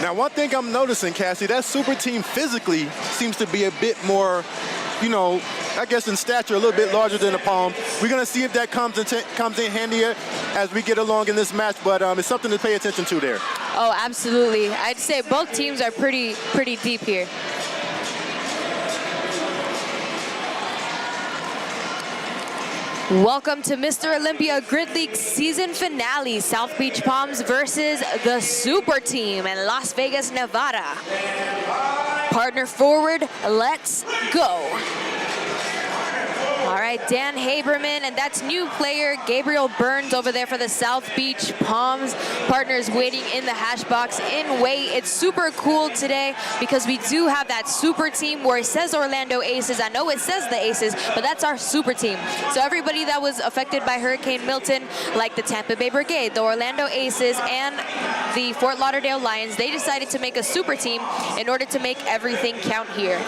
Now, one thing I'm noticing, Cassie, that super team physically seems to be a bit more, you know, I guess in stature a little bit larger than the Palms. We're going to see if that comes in handier as we get along in this match, but it's something to pay attention to there. Oh, absolutely. I'd say both teams are pretty deep here. Welcome to Mr. Olympia Grid League season finale. South Beach Palms versus the Super Team in Las Vegas, Nevada. Partner forward, let's go. All right, Dan Haberman, and that's new player Gabriel Burns over there for the South Beach Palms. Partners waiting in the hash box in weight. It's super cool today because we do have that super team where it says Orlando Aces. I know it says the Aces, but that's our super team. So everybody that was affected by Hurricane Milton, like the Tampa Bay Brigade, the Orlando Aces, and the Fort Lauderdale Lions, they decided to make a super team in order to make everything count here.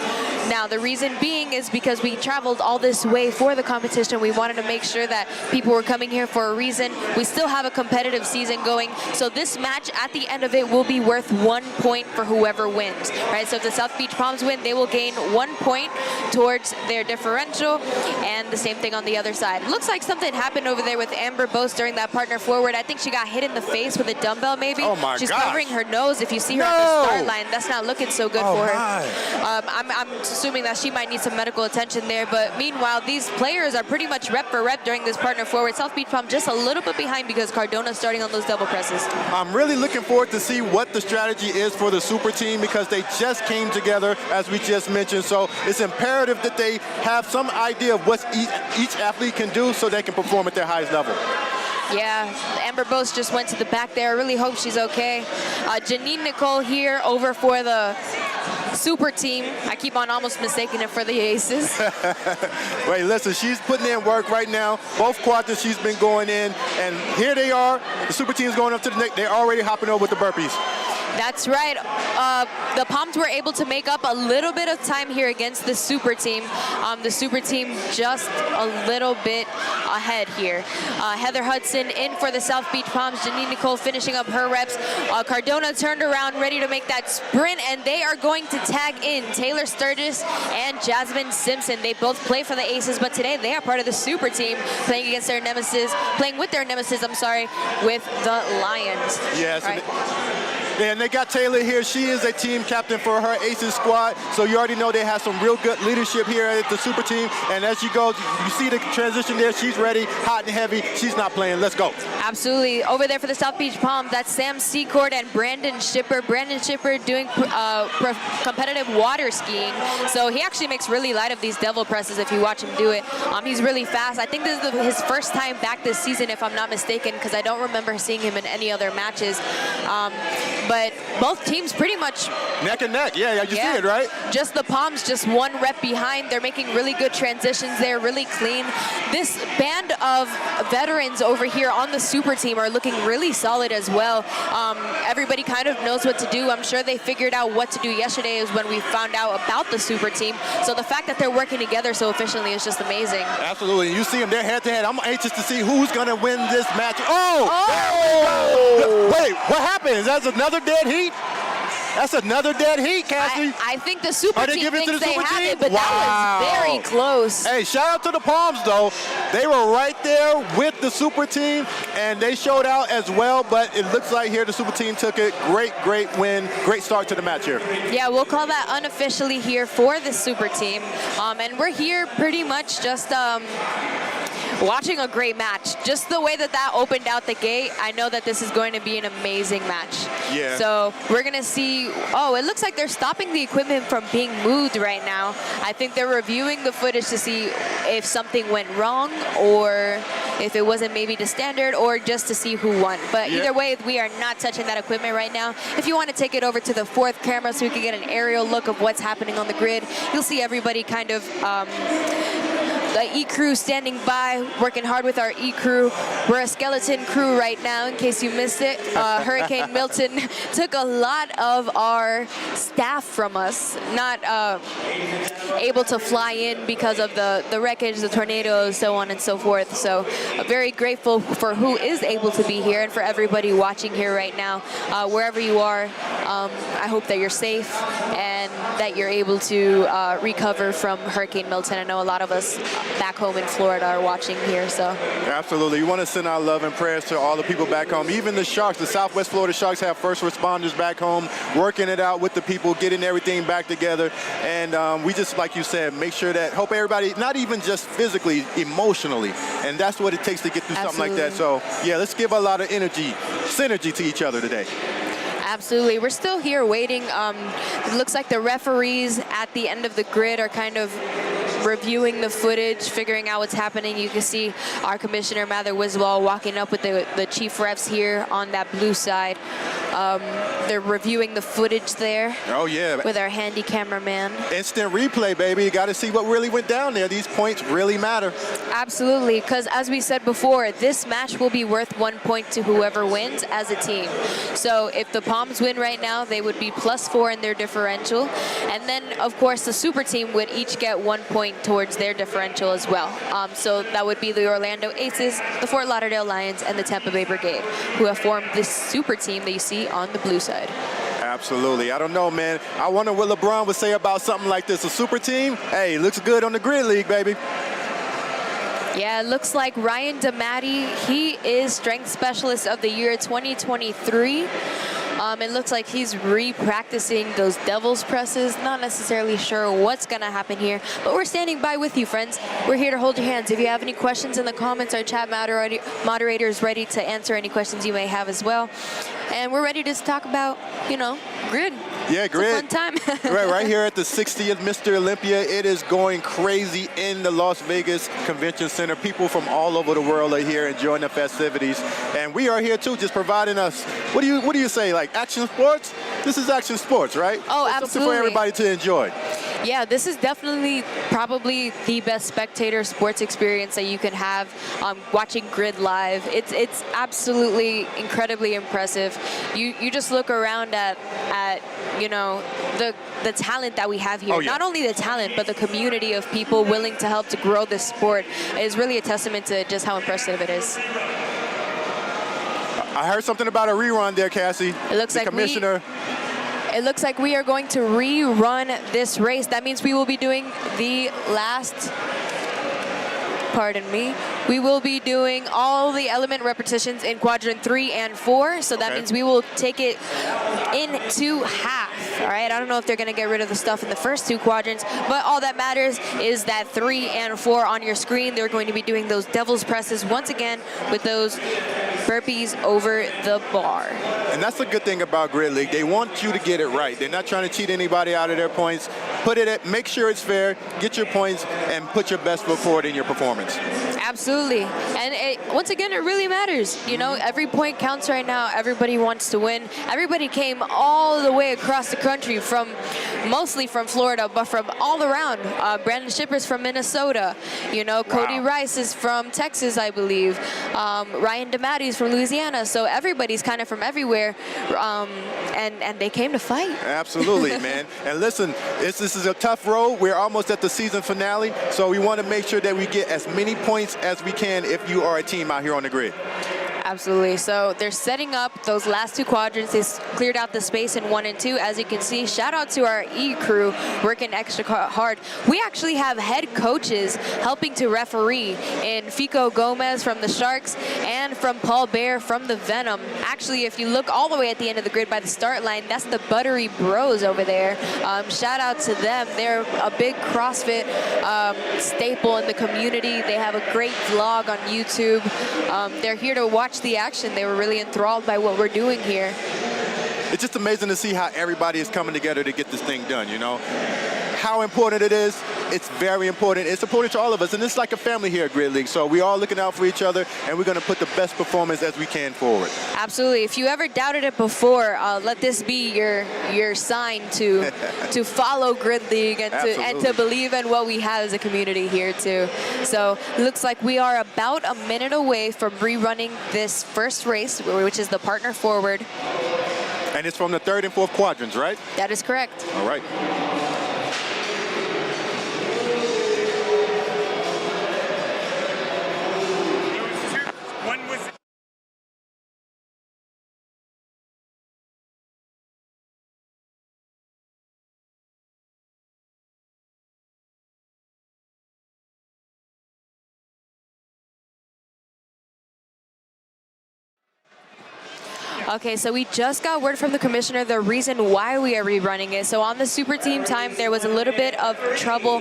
Now, the reason being is because we traveled all this way for the competition. We wanted to make sure that people were coming here for a reason. We still have a competitive season going, so this match at the end of it will be worth 1 point for whoever wins, right? So if the South Beach Palms win, they will gain 1 point towards their differential, and the same thing on the other side. Looks like something happened over there with Amber Bose during that partner forward. I think she got hit in the face with a dumbbell maybe. Oh my She's gosh. Covering her nose. If you see her at the start line, that's not looking so good for her. I'm assuming that she might need some medical attention there, but meanwhile, these players are pretty much rep for rep during this partner forward. South Beach Palm just a little bit behind because Cardona's starting on those double presses. I'm really looking forward to see what the strategy is for the super team because they just came together, as we just mentioned. So it's imperative that they have some idea of what each athlete can do so they can perform at their highest level. Yeah, Amber Bose just went to the back there. I really hope she's okay. Janine Nicole here over for the super team. I keep on almost mistaking it for the Aces. Wait, listen, she's putting in work right now. Both quarters she's been going in, and here they are. The super team's going up to the neck. They're already hopping over with the burpees. That's right. The Palms were able to make up a little bit of time here against the super team. The super team just a little bit ahead here. Heather Hudson in for the South Beach Palms. Janine Nicole finishing up her reps. Cardona turned around, ready to make that sprint, and they are going to tag in Taylor Sturgis and Jasmine Simpson. They both play for the Aces, but today they are part of the super team, playing against their nemesis, playing with their nemesis, I'm sorry, with the Lions. Yes. Right. And they got Taylor here. She is a team captain for her Aces squad. So you already know they have some real good leadership here at the super team. And as you go, you see the transition there. She's ready, hot and heavy. She's not playing. Let's go. Absolutely. Over there for the South Beach Palms, that's Sam Secord and Brandon Shipper. Brandon Shipper doing competitive water skiing. So he actually makes really light of these devil presses if you watch him do it. He's really fast. I think this is his first time back this season, if I'm not mistaken, because I don't remember seeing him in any other matches. But both teams pretty much neck and neck. Yeah, you see it, right? Just the Palms, just 1 rep behind. They're making really good transitions there, really clean. This band of veterans over here on the super team are looking really solid as well. Everybody kind of knows what to do. I'm sure they figured out what to do yesterday is when we found out about the super team. So the fact that they're working together so efficiently is just amazing. Absolutely. You see them, they're head to head. I'm anxious to see who's going to win this match. Oh! Wait, what happened? That's another dead heat? That's another dead heat, Cassie. I think the super team thinks they have it, but wow. that was very close. Hey, shout out to the Palms, though. They were right there with the super team, and they showed out as well, but it looks like here the super team took it. Great win. Great start to the match here. Yeah, we'll call that unofficially here for the super team. And we're here pretty much just watching a great match. Just the way that opened out the gate, I know that this is going to be an amazing match. Yeah. So we're going to see, oh, it looks like they're stopping the equipment from being moved right now. I think they're reviewing the footage to see if something went wrong or if it wasn't maybe the standard or just to see who won. But either way, we are not touching that equipment right now. If you want to take it over to the 4th camera so we can get an aerial look of what's happening on the grid, you'll see everybody kind of the E-Crew standing by, working hard with our E-Crew. We're a skeleton crew right now, in case you missed it. Hurricane Milton took a lot of our staff from us, not able to fly in because of the wreckage, the tornadoes, so on and so forth. So very grateful for who is able to be here and for everybody watching here right now. Wherever you are, I hope that you're safe and that you're able to recover from Hurricane Milton. I know a lot of us back home in Florida are watching here, so. Absolutely. We want to send our love and prayers to all the people back home. Even the Sharks, the Southwest Florida Sharks have first responders back home, working it out with the people, getting everything back together. And we just, like you said, make sure that, hope everybody, not even just physically, emotionally. And that's what it takes to get through something like that. So, yeah, let's give a lot of energy, synergy to each other today. Absolutely. We're still here waiting. It looks like the referees at the end of the grid are kind of reviewing the footage, figuring out what's happening. You can see our commissioner, Mather Wiswall, walking up with the chief refs here on that blue side. They're reviewing the footage there. Oh, yeah. With our handy cameraman. Instant replay, baby. You got to see what really went down there. These points really matter. Absolutely, because as we said before, this match will be worth 1 point to whoever wins as a team. So if the Palms win right now, they would be +4 in their differential. And then, of course, the super team would each get 1 point towards their differential as well. So that would be the Orlando Aces, the Fort Lauderdale Lions, and the Tampa Bay Brigade, who have formed this super team that you see on the blue side. Absolutely. I don't know, man. I wonder what LeBron would say about something like this. A super team? Hey, looks good on the Grid League, baby. Yeah, it looks like Ryan DeMatti, he is Strength Specialist of the Year 2023. It looks like he's re-practicing those devil's presses. Not necessarily sure what's going to happen here, but we're standing by with you, friends. We're here to hold your hands. If you have any questions in the comments, our chat moderator is ready to answer any questions you may have as well. And we're ready to talk about, you know, grid. Yeah, grid. It's a fun time. right here at the 60th Mr. Olympia. It is going crazy in the Las Vegas Convention Center. People from all over the world are here enjoying the festivities. And we are here too, just providing us, what do you say, like action sports? This is action sports, right? Oh, it's absolutely. something for everybody to enjoy. Yeah, this is definitely probably the best spectator sports experience that you can have watching Grid live. It's absolutely incredibly impressive. You just look around at you know, the talent that we have here. Oh, yeah. Not only the talent, but the community of people willing to help to grow this sport is really a testament to just how impressive it is. I heard something about a rerun there, Cassie. It looks like commissioner. It looks like we are going to rerun this race. That means we will be doing the last, pardon me, we will be doing all the element repetitions in quadrant 3 and 4. So that means we will take it into half. All right, I don't know if they're going to get rid of the stuff in the first 2 quadrants, but all that matters is that 3 and 4 on your screen. They're going to be doing those devil's presses once again with those burpees over the bar. And that's the good thing about Grid League. They want you to get it right. They're not trying to cheat anybody out of their points. Make sure it's fair, get your points, and put your best foot forward in your performance. Absolutely. And once again, it really matters. You know, every point counts right now. Everybody wants to win. Everybody came all the way across the country mostly from Florida, but from all around. Brandon Shipper's from Minnesota. You know, Cody Rice is from Texas, I believe. Ryan DeMatti's from Louisiana. So everybody's kind of from everywhere. And they came to fight. Absolutely, man. And listen, this is a tough road. We're almost at the season finale, so we want to make sure that we get as many points as we can if you are a team out here on the grid. Absolutely. So they're setting up those last 2 quadrants. They cleared out the space in 1 and 2. As you can see, shout out to our E crew working extra hard. We actually have head coaches helping to referee in Fico Gomez from the Sharks and from Paul Bear from the Venom. Actually, if you look all the way at the end of the grid by the start line, that's the Buttery Bros over there. Shout out to them. They're a big CrossFit staple in the community. They have a great vlog on YouTube. They're here to watch the action. They were really enthralled by what we're doing here. It's just amazing to see how everybody is coming together to get this thing done, you know. How important it is, it's very important. It's important to all of us, and it's like a family here at Grid League. So we're all looking out for each other, and we're going to put the best performance as we can forward. Absolutely. If you ever doubted it before, let this be your sign to follow Grid League and to believe in what we have as a community here too. So it looks like we are about a minute away from rerunning this first race, which is the partner forward. And it's from the 3rd and 4th quadrants, right? That is correct. All right. Okay, so we just got word from the commissioner the reason why we are rerunning it. So on the super team time, there was a little bit of trouble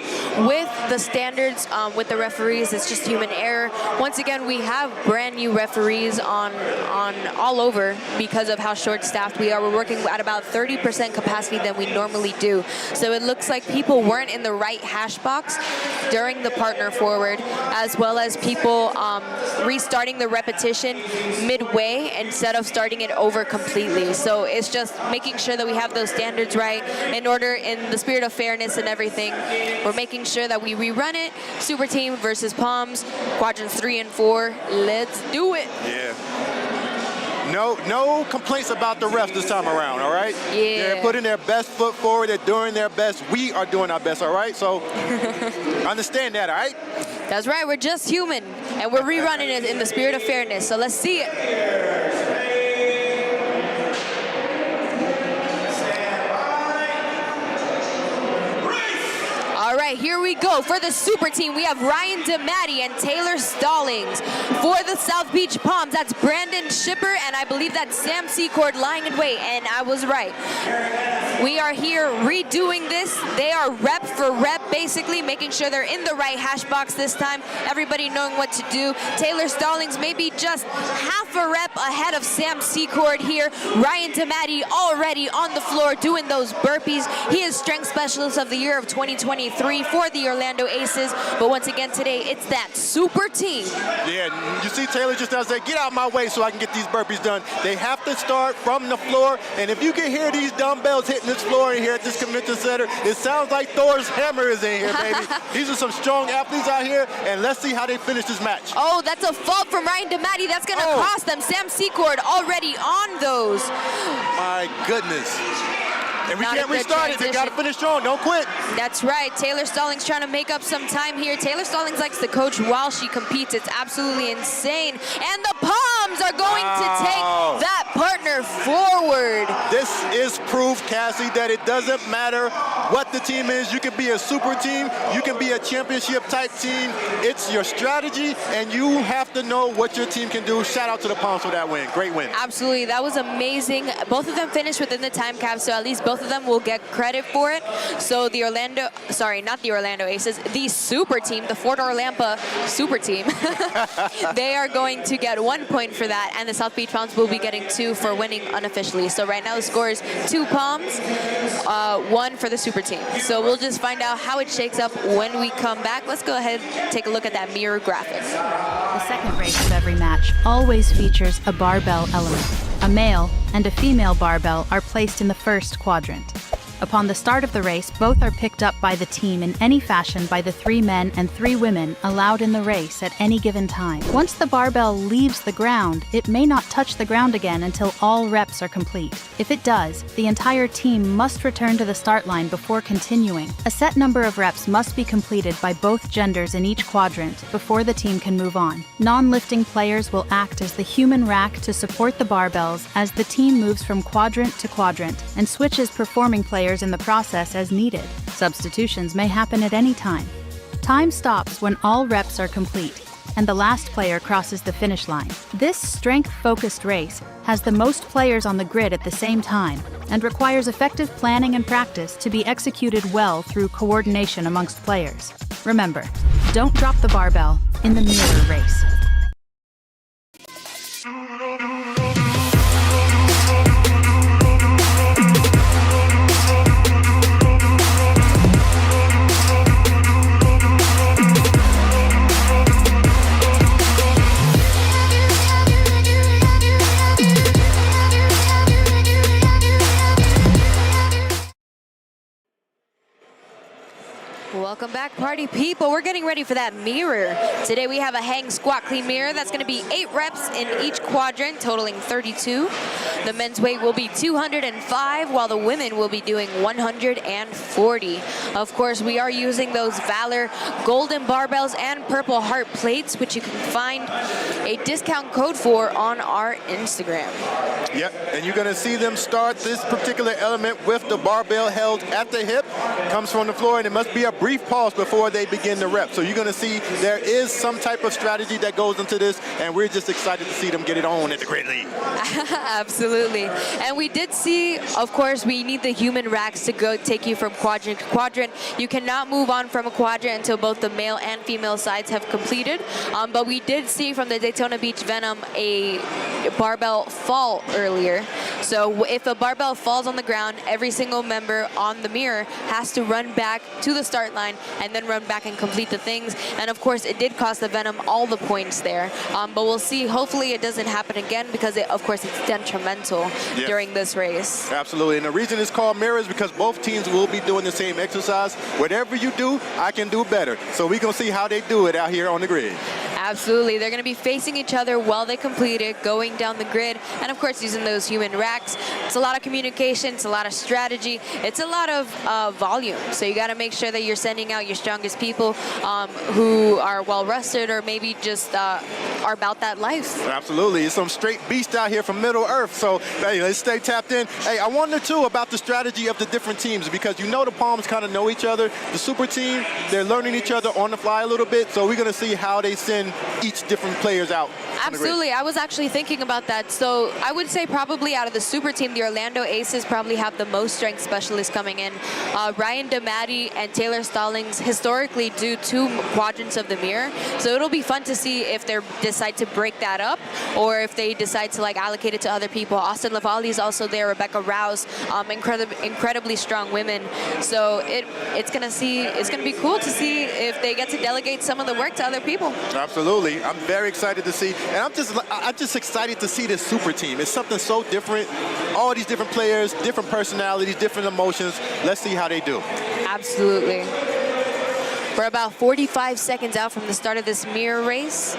with the standards with the referees. It's just human error. Once again, we have brand new referees on all over because of how short-staffed we are. We're working at about 30% capacity than we normally do. So it looks like people weren't in the right hash box during the partner forward, as well as people restarting the repetition midway instead of starting it over completely. So it's just making sure that we have those standards right in order, in the spirit of fairness and everything. We're making sure that we rerun it. Super team versus Palms, quadrants 3 and 4. Let's do it. Yeah. No complaints about the refs this time around, all right? Yeah. They're putting their best foot forward. They're doing their best. We are doing our best, all right? So understand that, all right? That's right. We're just human, and we're rerunning it in the spirit of fairness. So let's see it. All right, here we go. For the super team, we have Ryan DeMatti and Taylor Stallings. For the South Beach Palms, that's Brandon Shipper, and I believe that's Sam Secord lying in wait, and I was right. We are here redoing this. They are rep for rep, basically making sure they're in the right hash box this time. Everybody knowing what to do. Taylor Stallings maybe just half a rep ahead of Sam Secord here. Ryan DeMatti already on the floor doing those burpees. He is Strength Specialist of the Year of 2023 for the Orlando Aces. But once again today, it's that super team. Yeah, you see Taylor just does that. Get out of my way so I can get these burpees done. They have to start from the floor. And if you can hear these dumbbells hitting this floor in here at this convention center, it sounds like Thor's hammer is in here, baby. These are some strong athletes out here, and let's see how they finish this match. Oh, that's a fault from Ryan DeMatti. That's going to cost them. Sam Secord already on those. My goodness. And we Not can't restart it. They got to finish strong. Don't quit. That's right. Taylor Stallings trying to make up some time here. Taylor Stallings likes to coach while she competes. It's absolutely insane. And the Palms are going to take that partner forward. This is proof, Cassie, that it doesn't matter what the team is. You can be a super team. You can be a championship type team. It's your strategy, and you have to know what your team can do. Shout out to the Palms for that win. Great win. Absolutely. That was amazing. Both of them finished within the time cap, so at least both of them will get credit for it. So the not the Orlando Aces, the super team, the Fort Orlampa super team, they are going to get 1 point for that, and the South Beach Palms will be getting 2 for winning unofficially. So right now the score is 2 Palms, 1 for the super team. So we'll just find out how it shakes up when we come back. Let's go ahead and take a look at that mirror graphic. The second race of every match always features a barbell element. A male and a female barbell are placed in the first quadrant. Upon the start of the race, both are picked up by the team in any fashion by the 3 men and 3 women allowed in the race at any given time. Once the barbell leaves the ground, it may not touch the ground again until all reps are complete. If it does, the entire team must return to the start line before continuing. A set number of reps must be completed by both genders in each quadrant before the team can move on. Non-lifting players will act as the human rack to support the barbells as the team moves from quadrant to quadrant and switches performing players in the process as needed. Substitutions may happen at any time. Time stops when all reps are complete and the last player crosses the finish line. This strength-focused race has the most players on the grid at the same time and requires effective planning and practice to be executed well through coordination amongst players. Remember, don't drop the barbell in the mirror race. Welcome back, party people. We're getting ready for that mirror. Today we have a hang squat clean mirror. That's going to be 8 reps in each quadrant, totaling 32. The men's weight will be 205, while the women will be doing 140. Of course, we are using those Valor golden barbells and purple heart plates, which you can find a discount code for on our Instagram. Yep, and you're going to see them start this particular element with the barbell held at the hip. Comes from the floor, and it must be a brief brief pause before they begin the rep. So you're going to see there is some type of strategy that goes into this, and we're just excited to see them get it on at the Grid League. Absolutely. And we did see, of course, we need the human racks to go take you from quadrant to quadrant. You cannot move on from a quadrant until both the male and female sides have completed. But we did see from the Daytona Beach Venom a barbell fall earlier. So if a barbell falls on the ground, every single member on the mirror has to run back to the start line and then run back and complete the things. And of course, it did cost the Venom all the points there. But we'll see. Hopefully it doesn't happen again because, of course, it's detrimental during this race. Absolutely. And the reason it's called mirror is because both teams will be doing the same exercise. Whatever you do, I can do better. So we're going to see how they do it out here on the grid. Absolutely. They're going to be facing each other while they complete it, going down the grid, and of course using those human racks. It's a lot of communication, it's a lot of strategy, it's a lot of volume. So you got to make sure that you're sending out your strongest people who are well rested or maybe just are about that life. Absolutely. It's some straight beast out here from Middle Earth. So hey, let's stay tapped in. Hey, I wonder too about the strategy of the different teams because you know the Palms kind of know each other. The Super Team, they're learning each other on the fly a little bit. So we're going to see how they send each different players out. Absolutely. I was actually thinking about that. So I would say probably out of the Super Team, the Orlando Aces probably have the most strength specialists coming in. Ryan DeMatti and Taylor Stallings historically do 2 quadrants of the mirror. So it'll be fun to see if they decide to break that up or if they decide to like allocate it to other people. Austin Lavallee is also there, Rebecca Rouse, incredibly strong women. So it's gonna be cool to see if they get to delegate some of the work to other people. Absolutely. I'm very excited to see, and I'm just excited to see this Super Team. It's something so different. All these different players, different personalities, different emotions. Let's see how they do. Absolutely. We're about 45 seconds out from the start of this mirror race.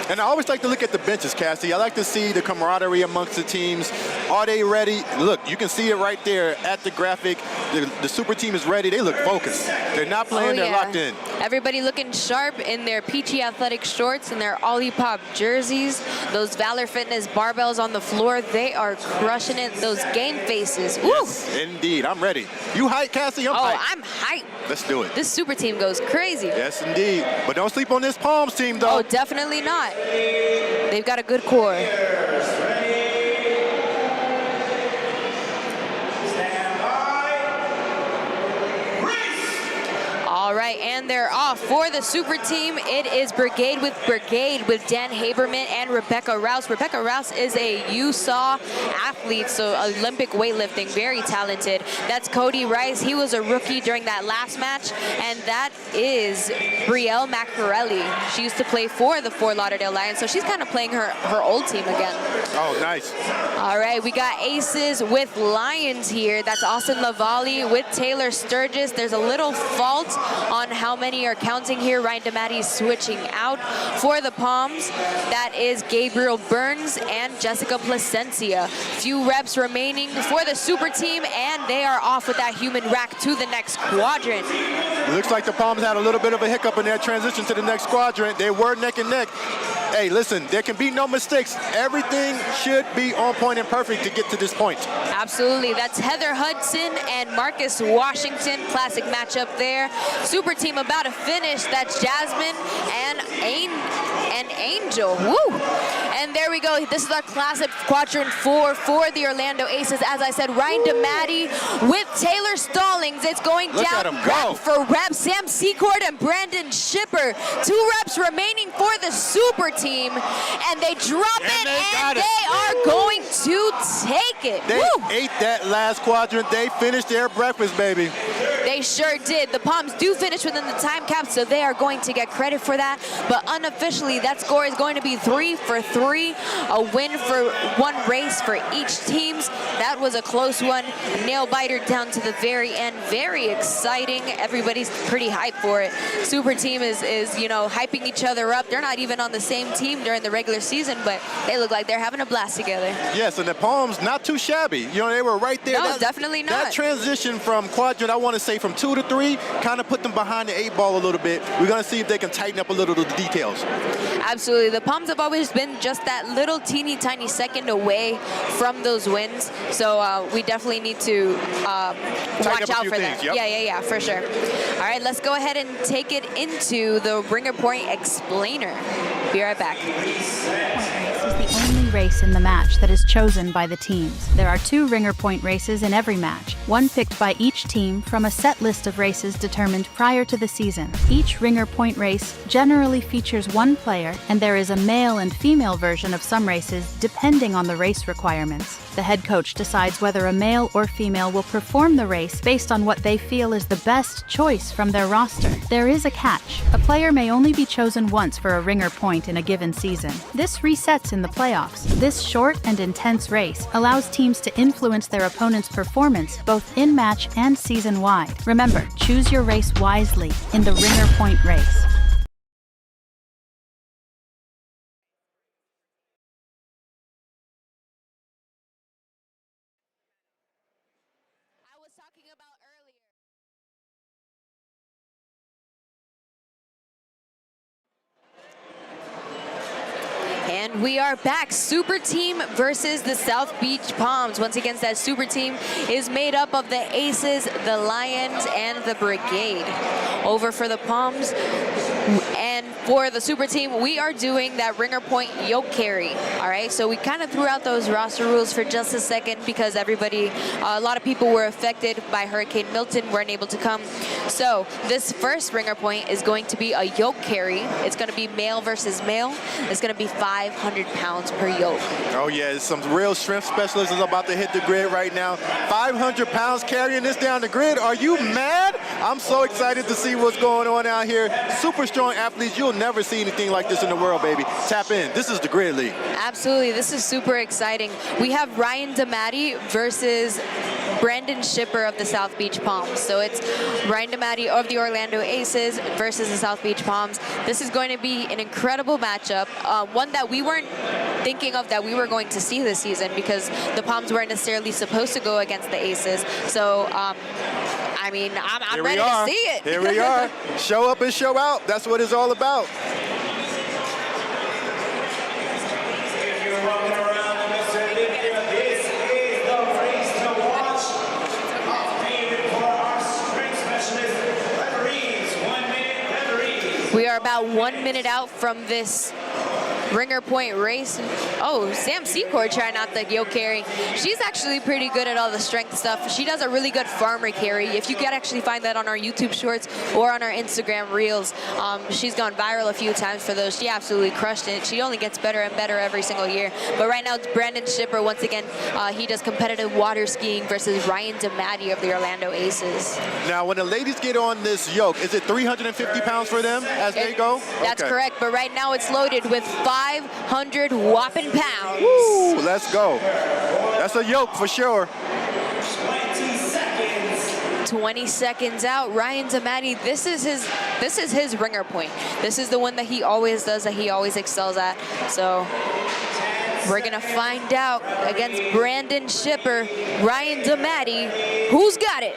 And I always like to look at the benches, Cassie. I like to see the camaraderie amongst the teams. Are they ready? Look, you can see it right there at the graphic. The Super Team is ready. They look focused. They're not playing, they're locked in. Everybody looking sharp in their peachy athletic shorts and their Olipop jerseys. Those Valor Fitness barbells on the floor, they are crushing it. Those game faces. Yes, indeed. I'm ready. You hype, Cassie? I'm hype. I'm hype. Let's do it. This Super Team goes crazy. Yes, indeed. But don't sleep on this Palms team, though. Oh, definitely not. They've got a good core. All right, and they're off. For the Super Team, it is Brigade with Dan Haberman and Rebecca Rouse. Rebecca Rouse is a USAW athlete, so Olympic weightlifting, very talented. That's Cody Rice. He was a rookie during that last match, and that is Brielle Maccarelli. She used to play for the Fort Lauderdale Lions, so she's kind of playing her old team again. Oh, nice. All right, we got Aces with Lions here. That's Austin Lavallee with Taylor Sturgis. There's a little fault on how many are counting here. Ryan DeMatti switching out. For the Palms, that is Gabriel Burns and Jessica Placencia. Few reps remaining for the Super Team, and they are off with that human rack to the next quadrant. It looks like the Palms had a little bit of a hiccup in their transition to the next quadrant. They were neck and neck. Hey, listen, there can be no mistakes. Everything should be on point and perfect to get to this point. Absolutely. That's Heather Hudson and Marcus Washington. Classic matchup there. Super Team about to finish. That's Jasmine and Angel. Woo! And there we go. This is our classic quadrant 4 for the Orlando Aces. As I said, Ryan DeMatti with Taylor Stallings. It's going Look down rep for rep. Sam Secord and Brandon Shipper. 2 reps remaining for the Super Team. And they drop it, and they are going to take it. They ate that last quadrant. They finished their breakfast, baby. They sure did. The Palms do finish within the time cap, so they are going to get credit for that. But unofficially, that score is going to be 3 for 3. A win for 1 race for each team. That was a close one. Nail biter down to the very end. Very exciting. Everybody's pretty hyped for it. Super Team is you know, hyping each other up. They're not even on the same team during the regular season, but they look like they're having a blast together. Yes, and the Palms not too shabby. You know, they were right there. No, definitely not. That transition from quadrant, I want to say from 2 to 3, kind of put them behind the 8 ball a little bit. We're going to see if they can tighten up a little of the details. Absolutely. The Palms have always been just that little teeny tiny second away from those wins. So we definitely need to watch out for that. Yep. Yeah, for sure. All right, let's go ahead and take it into the Ringer Point Explainer. Be right back. Point race is the only race in the match that is chosen by the teams. There are 2 Ringer Point races in every match, one picked by each team from a set list of races determined prior to the season. Each Ringer Point race generally features 1 player, and there is a male and female version of some races depending on the race requirements. The head coach decides whether a male or female will perform the race based on what they feel is the best choice from their roster. There is a catch. A player may only be chosen once for a Ringer Point in a given season. This resets in the playoffs. This short and intense race allows teams to influence their opponent's performance both in-match and season-wide. Remember, choose your race wisely in the Ringer Point race. And we are back. Super Team versus the South Beach Palms. Once again, that Super Team is made up of the Aces, the Lions, and the Brigade. Over for the Palms. And for the Super Team, we are doing that Ringer Point yoke carry. All right, so we kind of threw out those roster rules for just a second because a lot of people were affected by Hurricane Milton, weren't able to come. So this first Ringer Point is going to be a yoke carry. It's going to be male versus male. It's going to be 500 pounds per yoke. Oh yeah, some real strength specialists is about to hit the grid right now. 500 pounds carrying this down the grid. Are you mad? I'm so excited to see what's going on out here. Super strong athletes. You'll never see anything like this in the world, baby. Tap in. This is the Grid League. Absolutely. This is super exciting. We have Ryan DeMatti versus Brandon Shipper of the South Beach Palms. So it's Ryan DeMatti of the Orlando Aces versus the South Beach Palms. This is going to be an incredible matchup, one that we weren't thinking of that we were going to see this season because the Palms weren't necessarily supposed to go against the Aces. So, I mean, I'm ready to see it. Here we are. Show up and show out. That's what it's all about. We are about 1 minute out from this Ringer Point race. Oh, Sam Secord trying out the yoke carry. She's actually pretty good at all the strength stuff. She does a really good farmer carry. If you can actually find that on our YouTube shorts or on our Instagram reels, she's gone viral a few times for those. She absolutely crushed it. She only gets better and better every single year. But right now, it's Brandon Shipper. Once again, he does competitive water skiing versus Ryan DeMatti of the Orlando Aces. Now, when the ladies get on this yoke, is it 350 pounds for them as they go? That's correct. But right now, it's loaded with 500 whopping pounds. Woo, let's go. That's a yoke for sure. 20 seconds out. Ryan DeMatti, this is his Ringer Point. This is the one that he always does, that he always excels at. So we're gonna find out against Brandon Shipper, Ryan DeMatti, who's got it?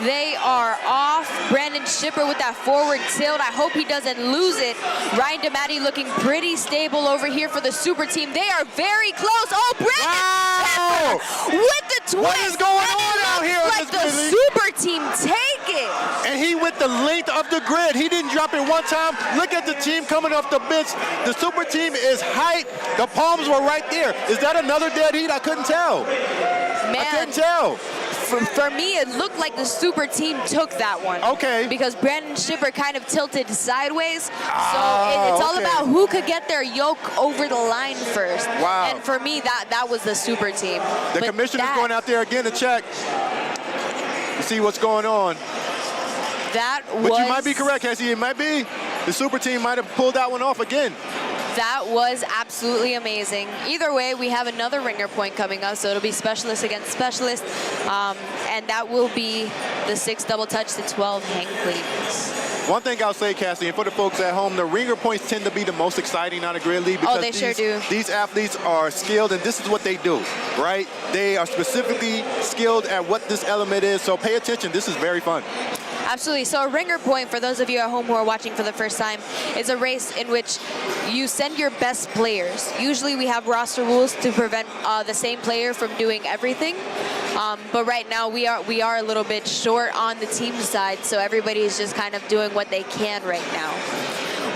They are off. Brandon Shipper with that forward tilt. I hope he doesn't lose it. Ryan DeMatti looking pretty stable over here for the Super Team. They are very close. Oh, Brandon Shipper with the twist. What is going on out here? Like the Super Team take it. And he with the length of the grid. He didn't drop it one time. Look at the team coming off the bench. The Super Team is hype. The Palms were right there. Is that another dead heat? I couldn't tell. Man. I couldn't tell. For me, it looked like the Super Team took that one. Okay. Because Brandon Shipper kind of tilted sideways. So it's all about who could get their yoke over the line first. Wow. And for me, that was the Super Team. The commissioner's going out there again to check to see what's going on. But you might be correct, Cassie. It might be. The Super Team might have pulled that one off again. That was absolutely amazing. Either way, we have another Ringer Point coming up, so it'll be specialist against specialist, and that will be the 6 double touch to 12 hang cleans. One thing I'll say, Cassie, and for the folks at home, the ringer points tend to be the most exciting on a grid league because they sure do. These athletes are skilled, and this is what they do, right? They are specifically skilled at what this element is, so pay attention. This is very fun. Absolutely. So a ringer point, for those of you at home who are watching for the first time, is a race in which you send your best players. Usually we have roster rules to prevent the same player from doing everything. But right now we are a little bit short on the team side, so everybody is just kind of doing what they can right now.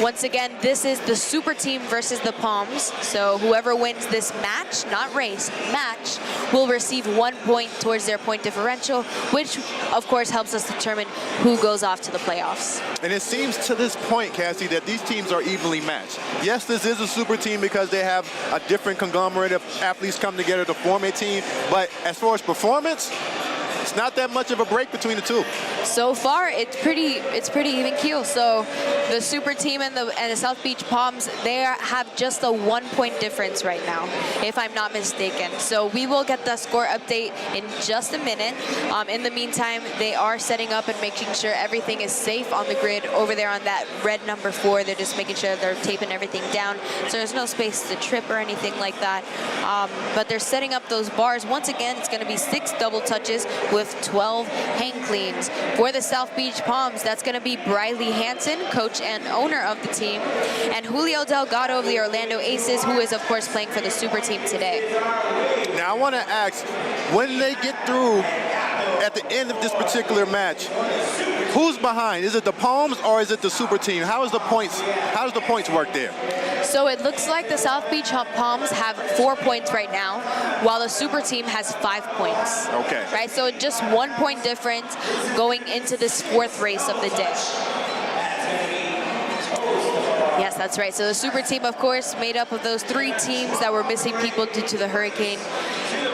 Once again, this is the Super Team versus the Palms. So whoever wins this match, not race, match, will receive 1 point towards their point differential, which of course helps us determine who goes off to the playoffs. And it seems to this point, Cassie, that these teams are evenly matched. Yes, this is a super team because they have a different conglomerate of athletes come together to form a team, but as far as performance, it's not that much of a break between the two. So far, it's pretty even keel. So the Super Team and the South Beach Palms, they have just a 1 point difference right now, if I'm not mistaken. So we will get the score update in just a minute. In the meantime, they are setting up and making sure everything is safe on the grid over there on that red number 4. They're just making sure they're taping everything down, so there's no space to trip or anything like that. But they're setting up those bars. Once again, it's going to be 6 double touches with 12 hang cleans. For the South Beach Palms, that's going to be Briley Hansen, coach and owner of the team, and Julio Delgado of the Orlando Aces, who is, of course, playing for the Super Team today. Now, I want to ask, when they get through at the end of this particular match, who's behind? Is it the Palms or is it the Super Team? How does the points work there? So it looks like the South Beach Palms have 4 points right now, while the Super Team has 5 points. Okay. Right, so just 1 point difference going into this 4th race of the day. Yes, that's right. So the Super Team, of course, made up of those 3 teams that were missing people due to the hurricane.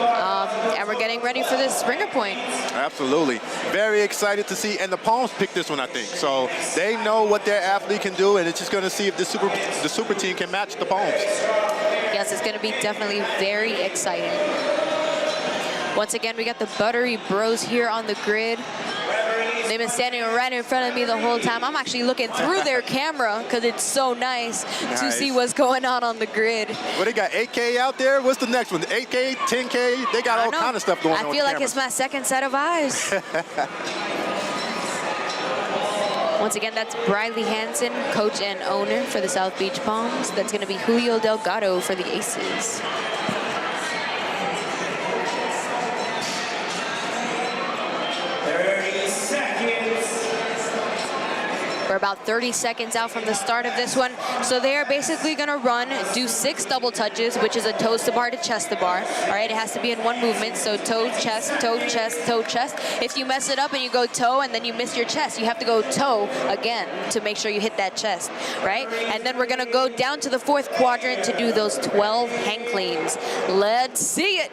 And we're getting ready for this ringer point. Absolutely. Very excited to see. And the Palms picked this one, I think. So they know what their athlete can do, and it's just going to see if the Super Team can match the Palms. Yes, it's going to be definitely very exciting. Once again, we got the Buttery Bros here on the grid. They've been standing right in front of me the whole time. I'm actually looking through their camera because it's so nice to see what's going on the grid. Well, they got 8K out there. What's the next one? 8K, 10K? They got all kind of stuff going on. I feel like it's my second set of eyes. Once again, that's Briley Hansen, coach and owner for the South Beach Palms. That's going to be Julio Delgado for the Aces. We're about 30 seconds out from the start of this one. So they are basically gonna do 6 double touches, which is a toes to bar to chest to bar. All right, it has to be in one movement. So toe, chest, toe, chest, toe, chest. If you mess it up and you go toe and then you miss your chest, you have to go toe again to make sure you hit that chest, right? And then we're gonna go down to the 4th quadrant to do those 12 hang cleans. Let's see it.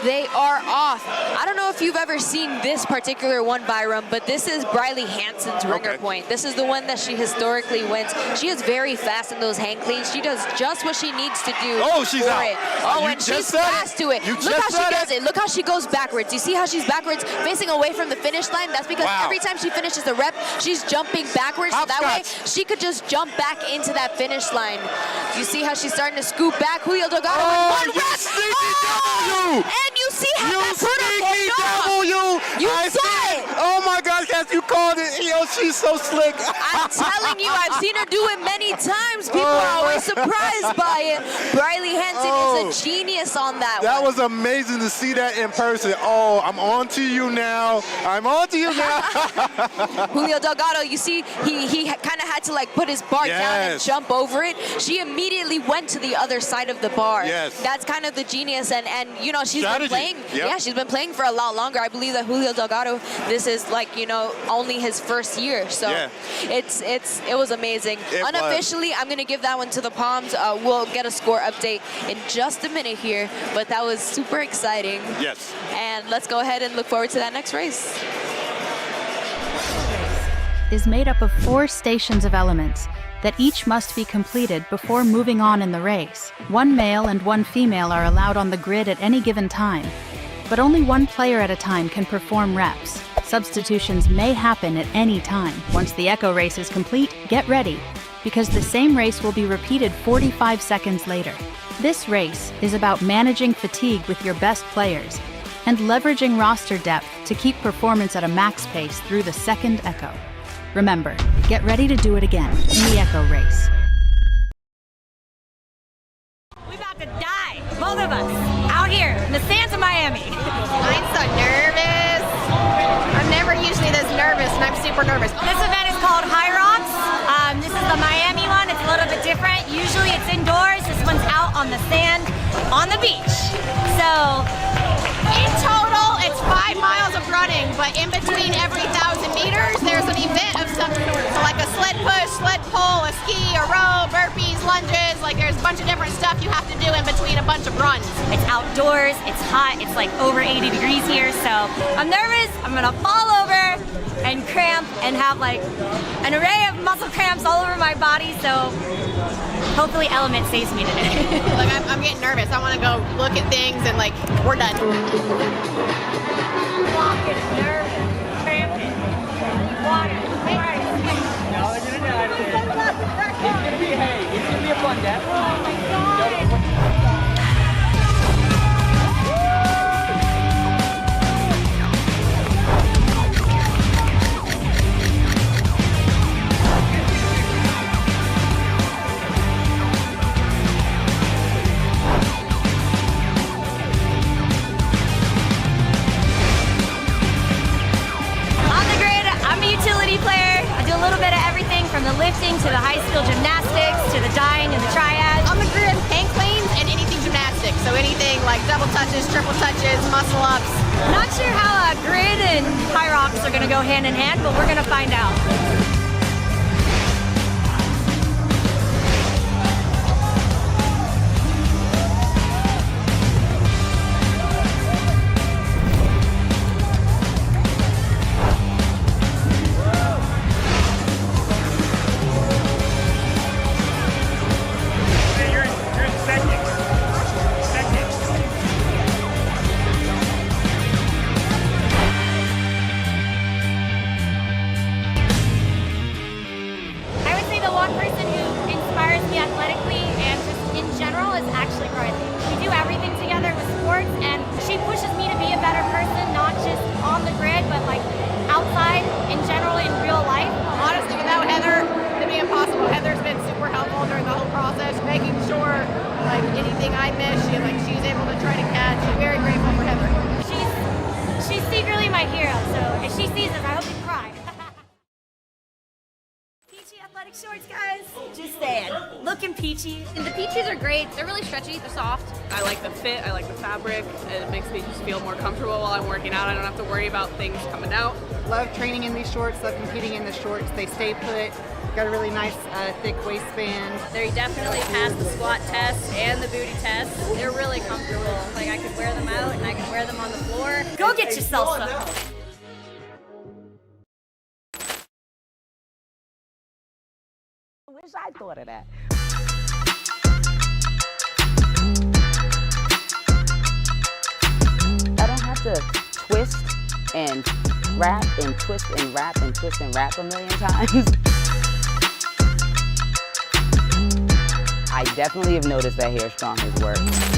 They are off. I don't know if you've ever seen this particular one, Byram, but this is Briley Hansen's ringer point. This is the one that she historically wins. She is very fast in those hang cleans. She does just what she needs to do. Oh, she's out. Oh, and she's fast to it. Look how she does it. Look how she goes backwards. You see how she's backwards, facing away from the finish line? That's because every time she finishes the rep, she's jumping backwards. So that way, she could just jump back into that finish line. You see how she's starting to scoop back? Julio Delgado with 1 rep. And you see how that put her You saw it. Oh my God, Cass, you called it. Yo, she's so slick. I'm telling you, I've seen her do it many times. People are always surprised by it. Briley Hansen is a genius on that one. That was amazing to see that in person. Oh, I'm on to you now. I'm on to you now. Julio Delgado, you see, he kind of had to like put his bar down and jump over it. She immediately went to the other side of the bar. Yes. That's kind of the genius, and you know, she's been playing. Yeah, she's been playing for a lot longer. I believe that Julio Delgado, this is like, you know, only his first year. So it was amazing. Unofficially, I'm gonna give that one to the Palms. We'll get a score update in just a minute here, but that was super exciting. Yes. And let's go ahead and look forward to that next race. Is made up of 4 stations of elements that each must be completed before moving on in the race. 1 male and 1 female are allowed on the grid at any given time. but only one player at a time can perform reps. Substitutions may happen at any time. Once the echo race is complete, get ready, because the same race will be repeated 45 seconds later. This race is about managing fatigue with your best players and leveraging roster depth to keep performance at a max pace through the second echo. Remember, get ready to do it again in the echo race. We about to die, both of us, out here in the sands of Miami. I'm so nervous. I'm never usually this nervous, and I'm super nervous. This event is called High Rocks. This is the Miami one. It's a little bit different. Usually it's indoors. This one's out on the sand, on the beach. So, In total, it's 5 miles of running, but in between every 1,000 meters, there's an event of some sort. So like a sled push, sled pull, a ski, a row, burpees, lunges, like there's a bunch of different stuff you have to do in between a bunch of runs. it's outdoors. It's hot. It's like over 80 degrees here. So I'm nervous. I'm gonna fall over and cramp and have like an array of muscle cramps all over my body. So hopefully Element saves me today. Like I'm getting nervous. I want to go look at things and like, we're done. Walking, nervous, cramping, water. No, they're gonna die. It's gonna be a fun day. Oh my God. From the lifting to the high skill gymnastics to the dying and the triad. On the grid, hang cleans and anything gymnastics. So anything like double touches, triple touches, muscle ups. Not sure how grid and high rocks are gonna go hand in hand, but we're gonna find out. Shorts, guys. Just saying. Looking peachy. And the peaches are great. They're really stretchy. They're soft. I like the fit. I like the fabric. It makes me just feel more comfortable while I'm working out. I don't have to worry about things coming out. Love training in these shorts. Love competing in the shorts. They stay put. Got a really nice thick waistband. They definitely pass the squat test and the booty test. They're really comfortable. Like I could wear them out and I could wear them on the floor. Go get yourself some. I wish I thought of that. I don't have to twist and wrap and twist and wrap and twist and wrap a million times. I definitely have noticed that Hair Strong has worked.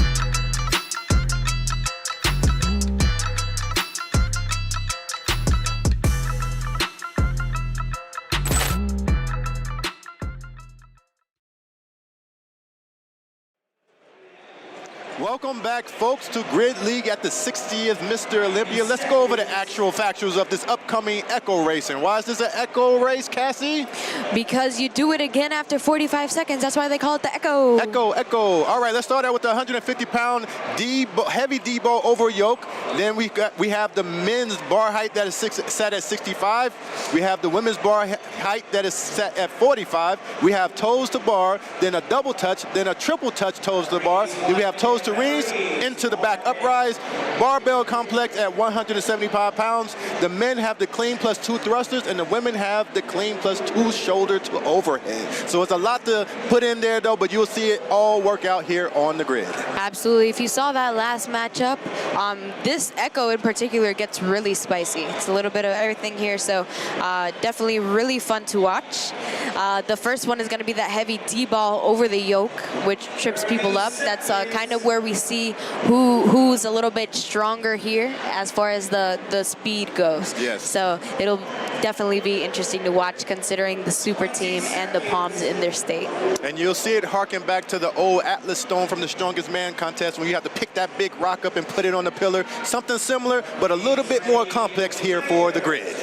Welcome back, folks, to Grid League at the 60th Mr. Olympia. Let's go over the actual factuals of this upcoming echo racing. Why is this an echo race, Cassie? Because you do it again after 45 seconds. That's why they call it the echo. Echo, echo. All right, let's start out with the 150-pound heavy D-bow over yoke. Then we have the men's bar height that is set at 65. We have the women's bar height that is set at 45. We have toes to bar, then a double touch, then a triple touch toes to bar. Then we have toes to to rings, into the back uprise. Barbell complex at 175 pounds. The men have the clean plus 2 thrusters, and the women have the clean plus 2 shoulder to overhead. So it's a lot to put in there, though, but you'll see it all work out here on the grid. Absolutely. If you saw that last matchup, this Echo in particular gets really spicy. It's a little bit of everything here, so definitely really fun to watch. The first one is going to be that heavy D-ball over the yoke, which trips people up. That's kind of where we see who's a little bit stronger here as far as the speed goes. Yes. So it'll definitely be interesting to watch considering the super team and the Palms in their state. And you'll see it harken back to the old Atlas Stone from the Strongest Man contest when you have to pick that big rock up and put it on the pillar. Something similar, but a little bit more complex here for the grid.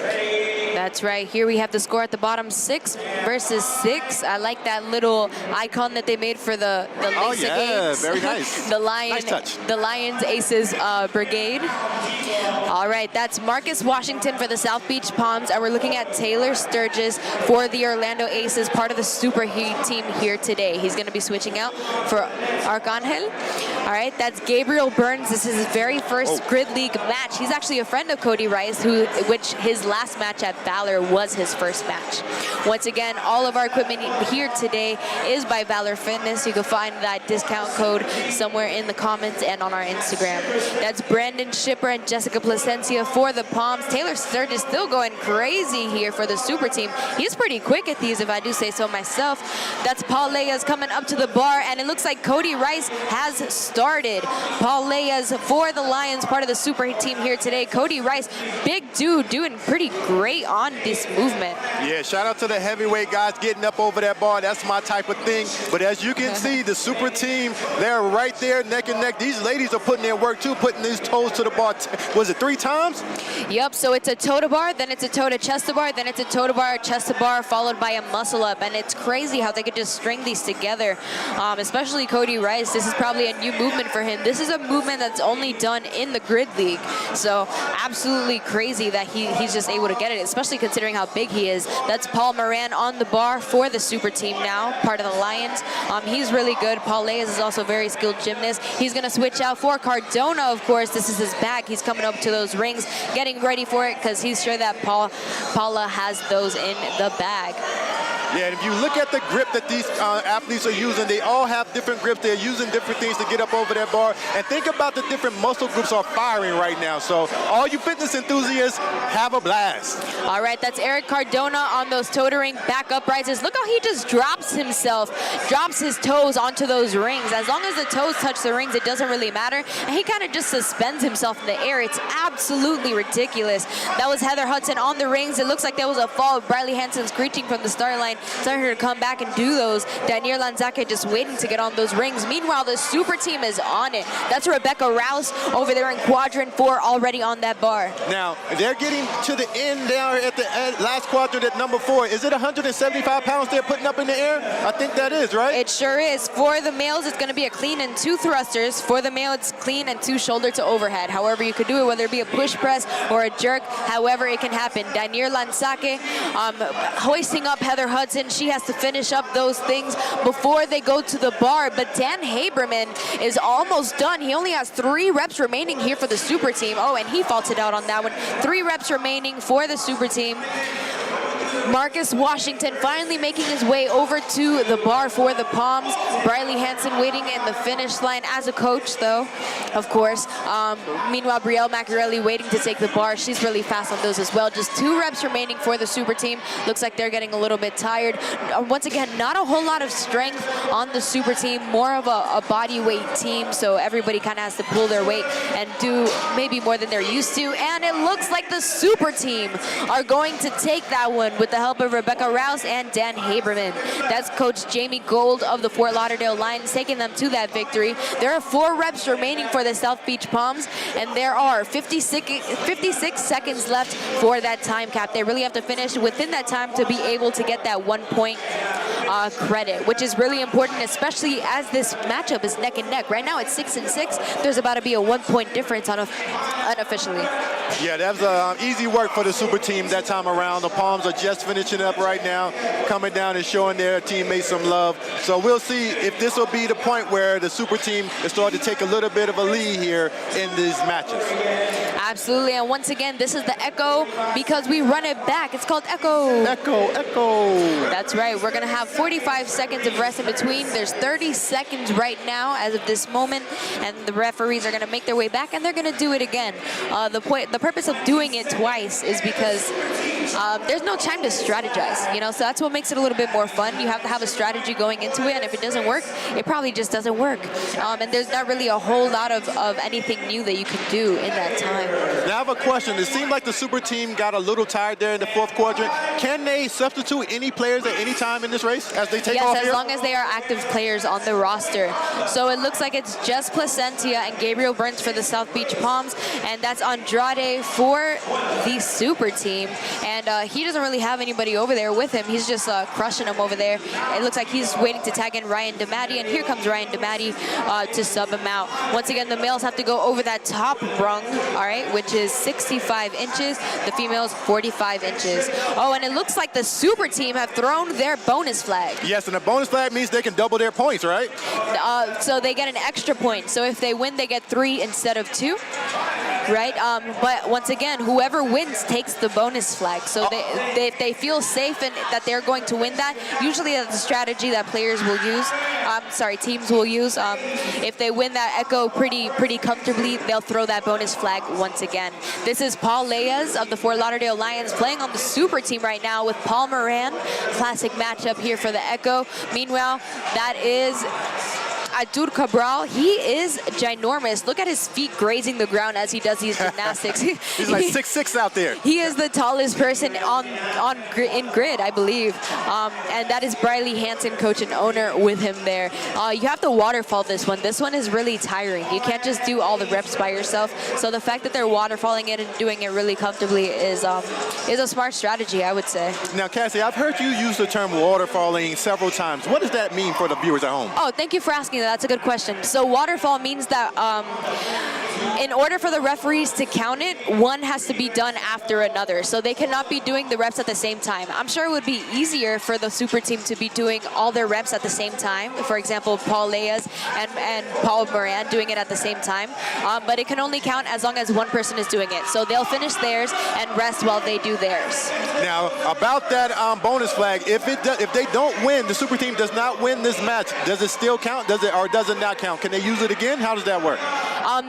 That's right. Here we have the score at the bottom, 6 versus 6. I like that little icon that they made for the Oh Lisa yeah, Games. very nice. The Lion, nice touch. The Lions Aces Brigade. All right, that's Marcus Washington for the South Beach Palms, and we're looking at Taylor Sturgis for the Orlando Aces, part of the super team here today. He's going to be switching out for Arcangel. All right, that's Gabriel Burns. This is his very first Grid League match. He's actually a friend of Cody Rice, which his last match at Valor was his first match. Once again, all of our equipment here today is by Valor Fitness. You can find that discount code somewhere in the comments and on our Instagram. That's Brandon Shipper and Jessica Placencia for the Palms. Taylor Sturgis still going crazy here for the super team. He's pretty quick at these, if I do say so myself. That's Paul Leyes coming up to the bar, and it looks like Cody Rice has started. Paul Leyes for the Lions, part of the super team here today. Cody Rice, big dude, doing pretty great on this movement. Yeah, shout out to the heavyweight guys getting up over that bar. That's my type of thing. But as you can see, the super team, they're right there neck and neck. These ladies are putting their work too, putting these toes to the bar. Was it 3 times? Yep, so it's a toe to bar, then it's a toe to chest to bar, then it's a toe to bar, chest to bar, followed by a muscle up. And it's crazy how they could just string these together, especially Cody Rice. This is probably a new movement for him. This is a movement that's only done in the Grid League. So absolutely crazy that he's just able to get it, especially considering how big he is. That's Paul Moran on the bar for the super team now, part of the Lions. He's really good. Paul Leyes is also a very skilled gymnast. He's going to switch out for Cardona, of course. This is his bag. He's coming up to those rings, getting ready for it because he's sure that Paula has those in the bag. Yeah, and if you look at the grip that these athletes are using, they all have different grips. They're using different things to get up over that bar. And think about the different muscle groups are firing right now. So all you fitness enthusiasts, have a blast. All right, that's Eric Cardona on those toe to ring back up rises. Look how he just drops his toes onto those rings. As long as the toes touch the rings, it doesn't really matter. And he kind of just suspends himself in the air. It's absolutely ridiculous. That was Heather Hudson on the rings. It looks like there was a fall. Briley Hansen screeching from the start line. Telling her to come back and do those. Danielle Lanzake just waiting to get on those rings. Meanwhile, the super team is on it. That's Rebecca Rouse over there in quadrant 4 already on that bar. Now, they're getting to the end down at the last quadrant at number 4. Is it 175 pounds they're putting up in the air? I think that is, right? It sure is. For the males, it's going to be a clean and 2 thrusters. For the male, it's clean and 2 shoulder to overhead. However you could do it, whether it be a push press or a jerk, however it can happen. Danielle Lanzake hoisting up Heather Hudson. She has to finish up those things before they go to the bar. But Dan Haberman is almost done. He only has 3 reps remaining here for the super team. Oh, and he faulted out on that one. 3 reps remaining for the super team. Marcus Washington finally making his way over to the bar for the Palms. Briley Hansen waiting in the finish line as a coach, though, of course. Meanwhile, Brielle Macchiarelli waiting to take the bar. She's really fast on those as well. Just 2 reps remaining for the super team. Looks like they're getting a little bit tired. Once again, not a whole lot of strength on the super team, more of a body weight team, so everybody kind of has to pull their weight and do maybe more than they're used to. And it looks like the super team are going to take that one with the help of Rebecca Rouse and Dan Haberman. That's Coach Jamie Gold of the Fort Lauderdale Lions taking them to that victory. There are 4 reps remaining for the South Beach Palms, and there are 56 seconds left for that time cap. They really have to finish within that time to be able to get that 1 point credit, which is really important, especially as this matchup is neck and neck. Right now it's 6-6. There's about to be a 1-point difference unofficially. Yeah, that was easy work for the super team that time around. The Palms are just finishing up right now, coming down and showing their teammates some love. So we'll see if this will be the point where the super team is starting to take a little bit of a lead here in these matches. Absolutely, and once again, this is the Echo because we run it back. It's called Echo. Echo, Echo. That's right. We're going to have 45 seconds of rest in between. There's 30 seconds right now as of this moment, and the referees are going to make their way back, and they're going to do it again. The purpose of doing it twice is because there's no time to strategize, you know, so that's what makes it a little bit more fun. You have to have a strategy going into it, and if it doesn't work, it probably just doesn't work. And there's not really a whole lot of anything new that you can do in that time. Now I have a question. It seemed like the super team got a little tired there in the fourth quadrant. Can they substitute any players at any time in this race as they take off here? Yes, as long as they are active players on the roster. So it looks like it's just Placentia and Gabriel Burns for the South Beach Palms, and that's Andrade for the super team. And he doesn't really have anybody over there with him. He's just crushing them over there. It looks like he's waiting to tag in Ryan DeMatti, and here comes Ryan DeMatti to sub him out. Once again, the males have to go over that top rung, all right, which is 65 inches. The females, 45 inches. Oh, and it looks like the super team have thrown their bonus flag. Yes, and the bonus flag means they can double their points, right? So they get an extra point. So if they win, they get 3 instead of 2. Right, but once again, whoever wins takes the bonus flag. So if they feel safe and that they're going to win that, usually that's the strategy that players will use. Teams will use. If they win that Echo pretty comfortably, they'll throw that bonus flag once again. This is Paul Leyes of the Fort Lauderdale Lions playing on the super team right now with Paul Moran. Classic matchup here for the Echo. Meanwhile, that is Artur Cabral. He is ginormous. Look at his feet grazing the ground as he does these gymnastics. He's like 6'6" out there. He is the tallest person in grid, I believe. And that is Briley Hansen, coach and owner, with him there. You have to waterfall this one. This one is really tiring. You can't just do all the reps by yourself. So the fact that they're waterfalling it and doing it really comfortably is a smart strategy, I would say. Now, Cassie, I've heard you use the term waterfalling several times. What does that mean for the viewers at home? Oh, thank you for asking that. That's a good question. So waterfall means that in order for the referees to count it, one has to be done after another. So they cannot be doing the reps at the same time. I'm sure it would be easier for the super team to be doing all their reps at the same time. For example, Paul Leyes and Paul Moran doing it at the same time. But it can only count as long as one person is doing it. So they'll finish theirs and rest while they do theirs. Now, about that bonus flag, if they don't win, the super team does not win this match, does it still count? Or does it not count? Can they use it again? How does that work?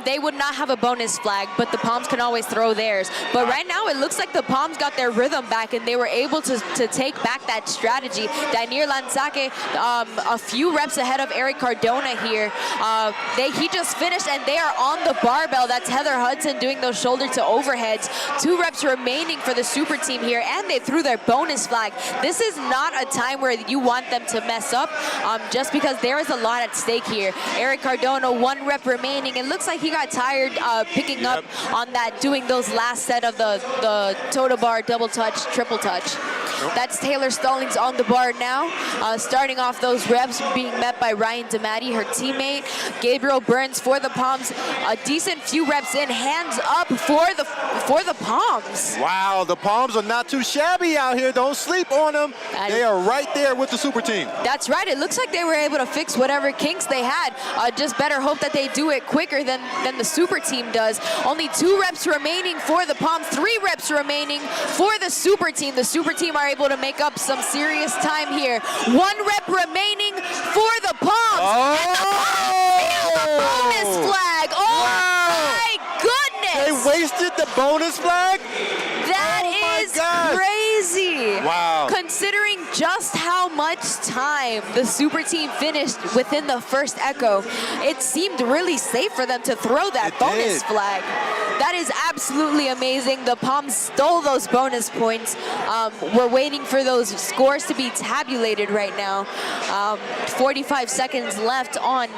They would not have a bonus flag, but the Palms can always throw theirs. But right now, it looks like the Palms got their rhythm back, and they were able to take back that strategy. Daniel Lanzake, a few reps ahead of Eric Cardona here. He just finished, and they are on the barbell. That's Heather Hudson doing those shoulder to overheads. 2 reps remaining for the super team here, and they threw their bonus flag. This is not a time where you want them to mess up, just because there is a lot at stake here. Eric Cardona, 1 rep remaining. It looks like he got tired picking up on that, doing those last set of the toe to bar, double touch, triple touch. That's Taylor Stallings on the bar now, starting off those reps, being met by Ryan DeMatti, her teammate. Gabriel Burns for the Palms, a decent few reps in, hands up for the Palms. Wow, the Palms are not too shabby out here. Don't sleep on them. They are right there with the super team. That's right. It looks like they were able to fix whatever kinks they had. Just better hope that they do it quicker than the super team does. Only 2 reps remaining for the Palms, 3 reps remaining for the super team. The super team are able to make up some serious time here. 1 rep remaining for the Palms. Oh! And the Palms steal the bonus flag. Oh, wow. My goodness. They wasted the bonus flag? That is crazy. Wow. Considering just how much time the super team finished within the first Echo, it seemed really safe for them to throw that bonus flag. That is absolutely amazing. The Palms stole those bonus points. We're waiting for those scores to be tabulated right now. 45 seconds left on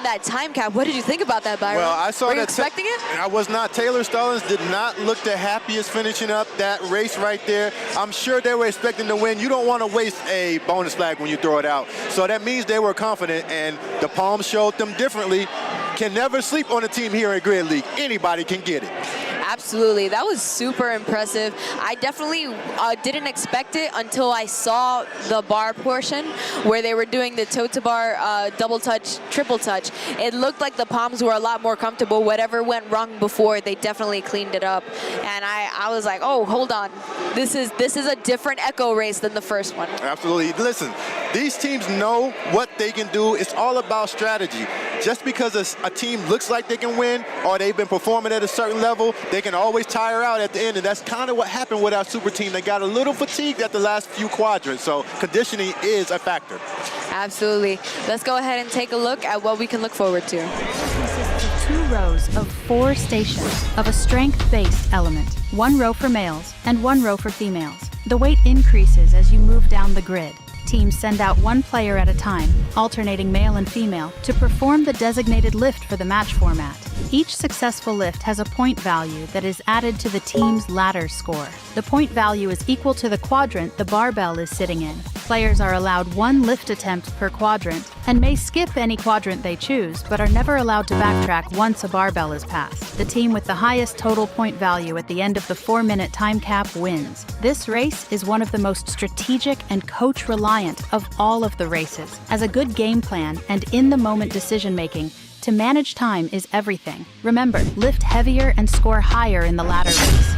that time cap. What did you think about that, Byron? Well, I saw Were that. you expecting it? I was not. Taylor Stallings did not look the happiest finishing up that race right there. I'm sure they were expecting to win. You don't want to waste a bonus flag when you throw it out. So that means they were confident, and the Palms showed them differently. Can never sleep on a team here in Grid League. Anybody can get it. Absolutely. That was super impressive. I definitely didn't expect it until I saw the bar portion where they were doing the toe-to-bar double touch, triple touch. It looked like the Palms were a lot more comfortable. Whatever went wrong before, they definitely cleaned it up. And I was like, oh, hold on. This is a different echo race than the first one. Absolutely. Listen, these teams know what they can do. It's all about strategy. Just because a team looks like they can win or they've been performing at a certain level, they can always tire out at the end, and that's kind of what happened with our super team. They got a little fatigued at the last few quadrants, so conditioning is a factor. Absolutely. Let's go ahead and take a look at what we can look forward to. Consists of 2 rows of 4 stations of a strength-based element, 1 row for males and 1 row for females. The weight increases as you move down the grid. Teams send out 1 player at a time, alternating male and female, to perform the designated lift for the match format. Each successful lift has a point value that is added to the team's ladder score. The point value is equal to the quadrant the barbell is sitting in. Players are allowed 1 lift attempt per quadrant and may skip any quadrant they choose, but are never allowed to backtrack once a barbell is passed. The team with the highest total point value at the end of the 4-minute time cap wins. This race is one of the most strategic and coach-reliant of all of the races. As a good game plan and in-the-moment decision-making, to manage time is everything. Remember, lift heavier and score higher in the ladder race.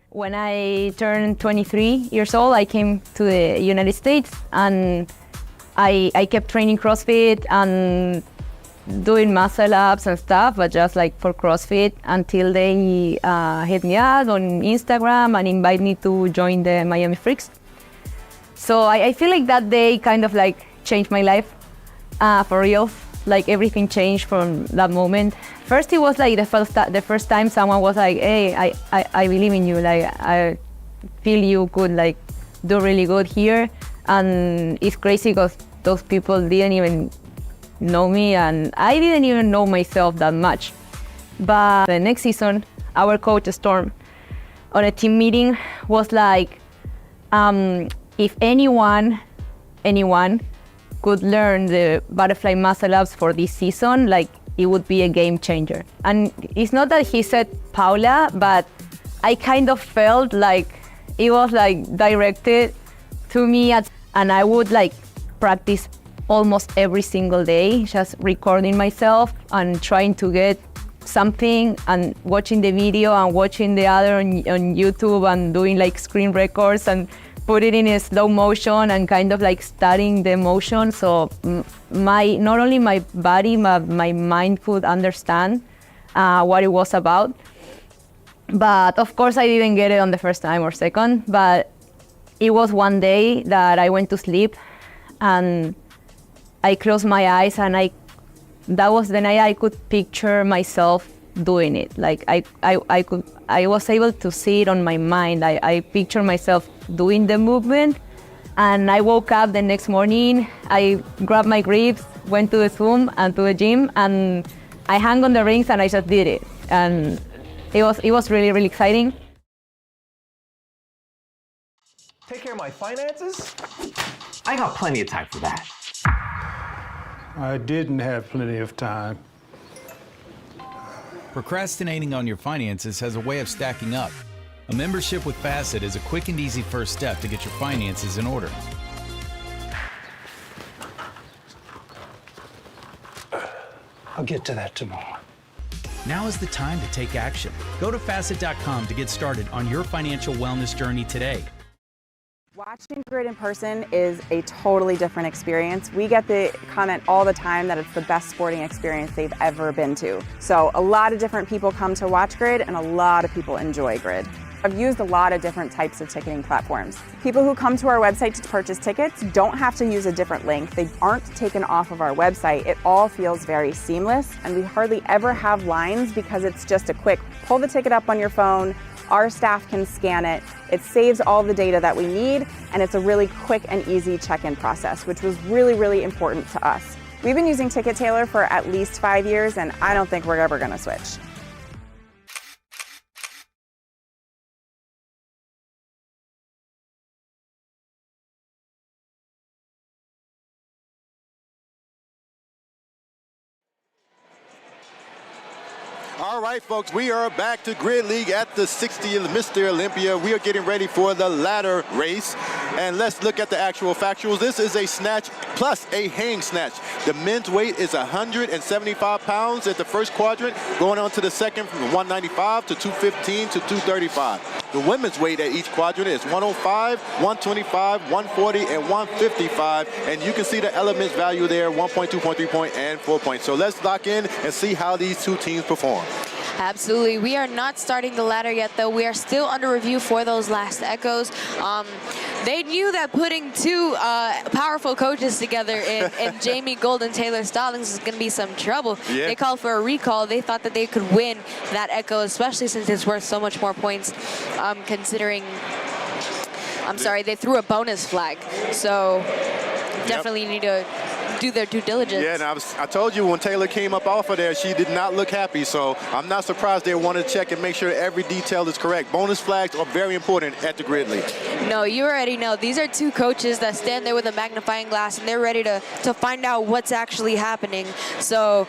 When I turned 23 years old, I came to the United States, and I kept training CrossFit and doing muscle ups and stuff, but just like for CrossFit, until they hit me up on Instagram and invite me to join the Miami Freaks. So I feel like that day kind of like changed my life for real. Like everything changed from that moment. First, it was like the first time someone was like, "Hey, I believe in you. Like I feel you could like do really good here." And it's crazy because those people didn't even know me, and I didn't even know myself that much. But the next season, our coach Storm, on a team meeting, was like, if anyone could learn the butterfly muscle ups for this season, like it would be a game changer. And it's not that he said Paula, but I kind of felt like it was like directed to me, and I would like practice almost every single day, just recording myself and trying to get something and watching the video and watching the other on YouTube and doing like screen records and put it in a slow motion and kind of like studying the motion, so not only my body but my mind could understand what it was about. But of course I didn't get it on the first time or second, but it was one day that I went to sleep and I closed my eyes, and that was the night I could picture myself doing it. Like I was able to see it on my mind. I pictured myself doing the movement, and I woke up the next morning, I grabbed my grips, went to the Zoom and to the gym, and I hung on the rings and I just did it. And it was really, really exciting. Take care of my finances? I got plenty of time for that. I didn't have plenty of time. Procrastinating on your finances has a way of stacking up. A membership with Facet is a quick and easy first step to get your finances in order. I'll get to that tomorrow. Now is the time to take action. Go to Facet.com to get started on your financial wellness journey today. Watching Grid in person is a totally different experience. We get the comment all the time that it's the best sporting experience they've ever been to. So a lot of different people come to watch Grid, and a lot of people enjoy Grid. I've used a lot of different types of ticketing platforms. People who come to our website to purchase tickets don't have to use a different link. They aren't taken off of our website. It all feels very seamless, and we hardly ever have lines because it's just a quick pull the ticket up on your phone. Our staff can scan it. It saves all the data that we need, and it's a really quick and easy check-in process, which was really, really important to us. We've been using Ticket Tailor for at least 5 years, and I don't think we're ever going to switch. All right, folks, we are back to Grid League at the 60th Mr. Olympia. We are getting ready for the ladder race. And let's look at the actual factuals. This is a snatch plus a hang snatch. The men's weight is 175 pounds at the first quadrant, going on to the second from 195 to 215 to 235. The women's weight at each quadrant is 105, 125, 140, and 155. And you can see the elements value there, 1 point, 2 point, 3 point, and 4 points. So let's lock in and see how these two teams perform. Absolutely. We are not starting the ladder yet, though. We are still under review for those last echoes. They knew that putting two powerful coaches together in Jamie Gold and Taylor Stallings is going to be some trouble. Yeah. They called for a recall. They thought that they could win that echo, especially since it's worth so much more points, considering, I'm sorry, they threw a bonus flag. So definitely need to do their due diligence. Yeah, and I told you when Taylor came up off of there, she did not look happy. So I'm not surprised they want to check and make sure every detail is correct. Bonus flags are very important at the Grid League. No, you already know. These are two coaches that stand there with a magnifying glass, and they're ready to find out what's actually happening. So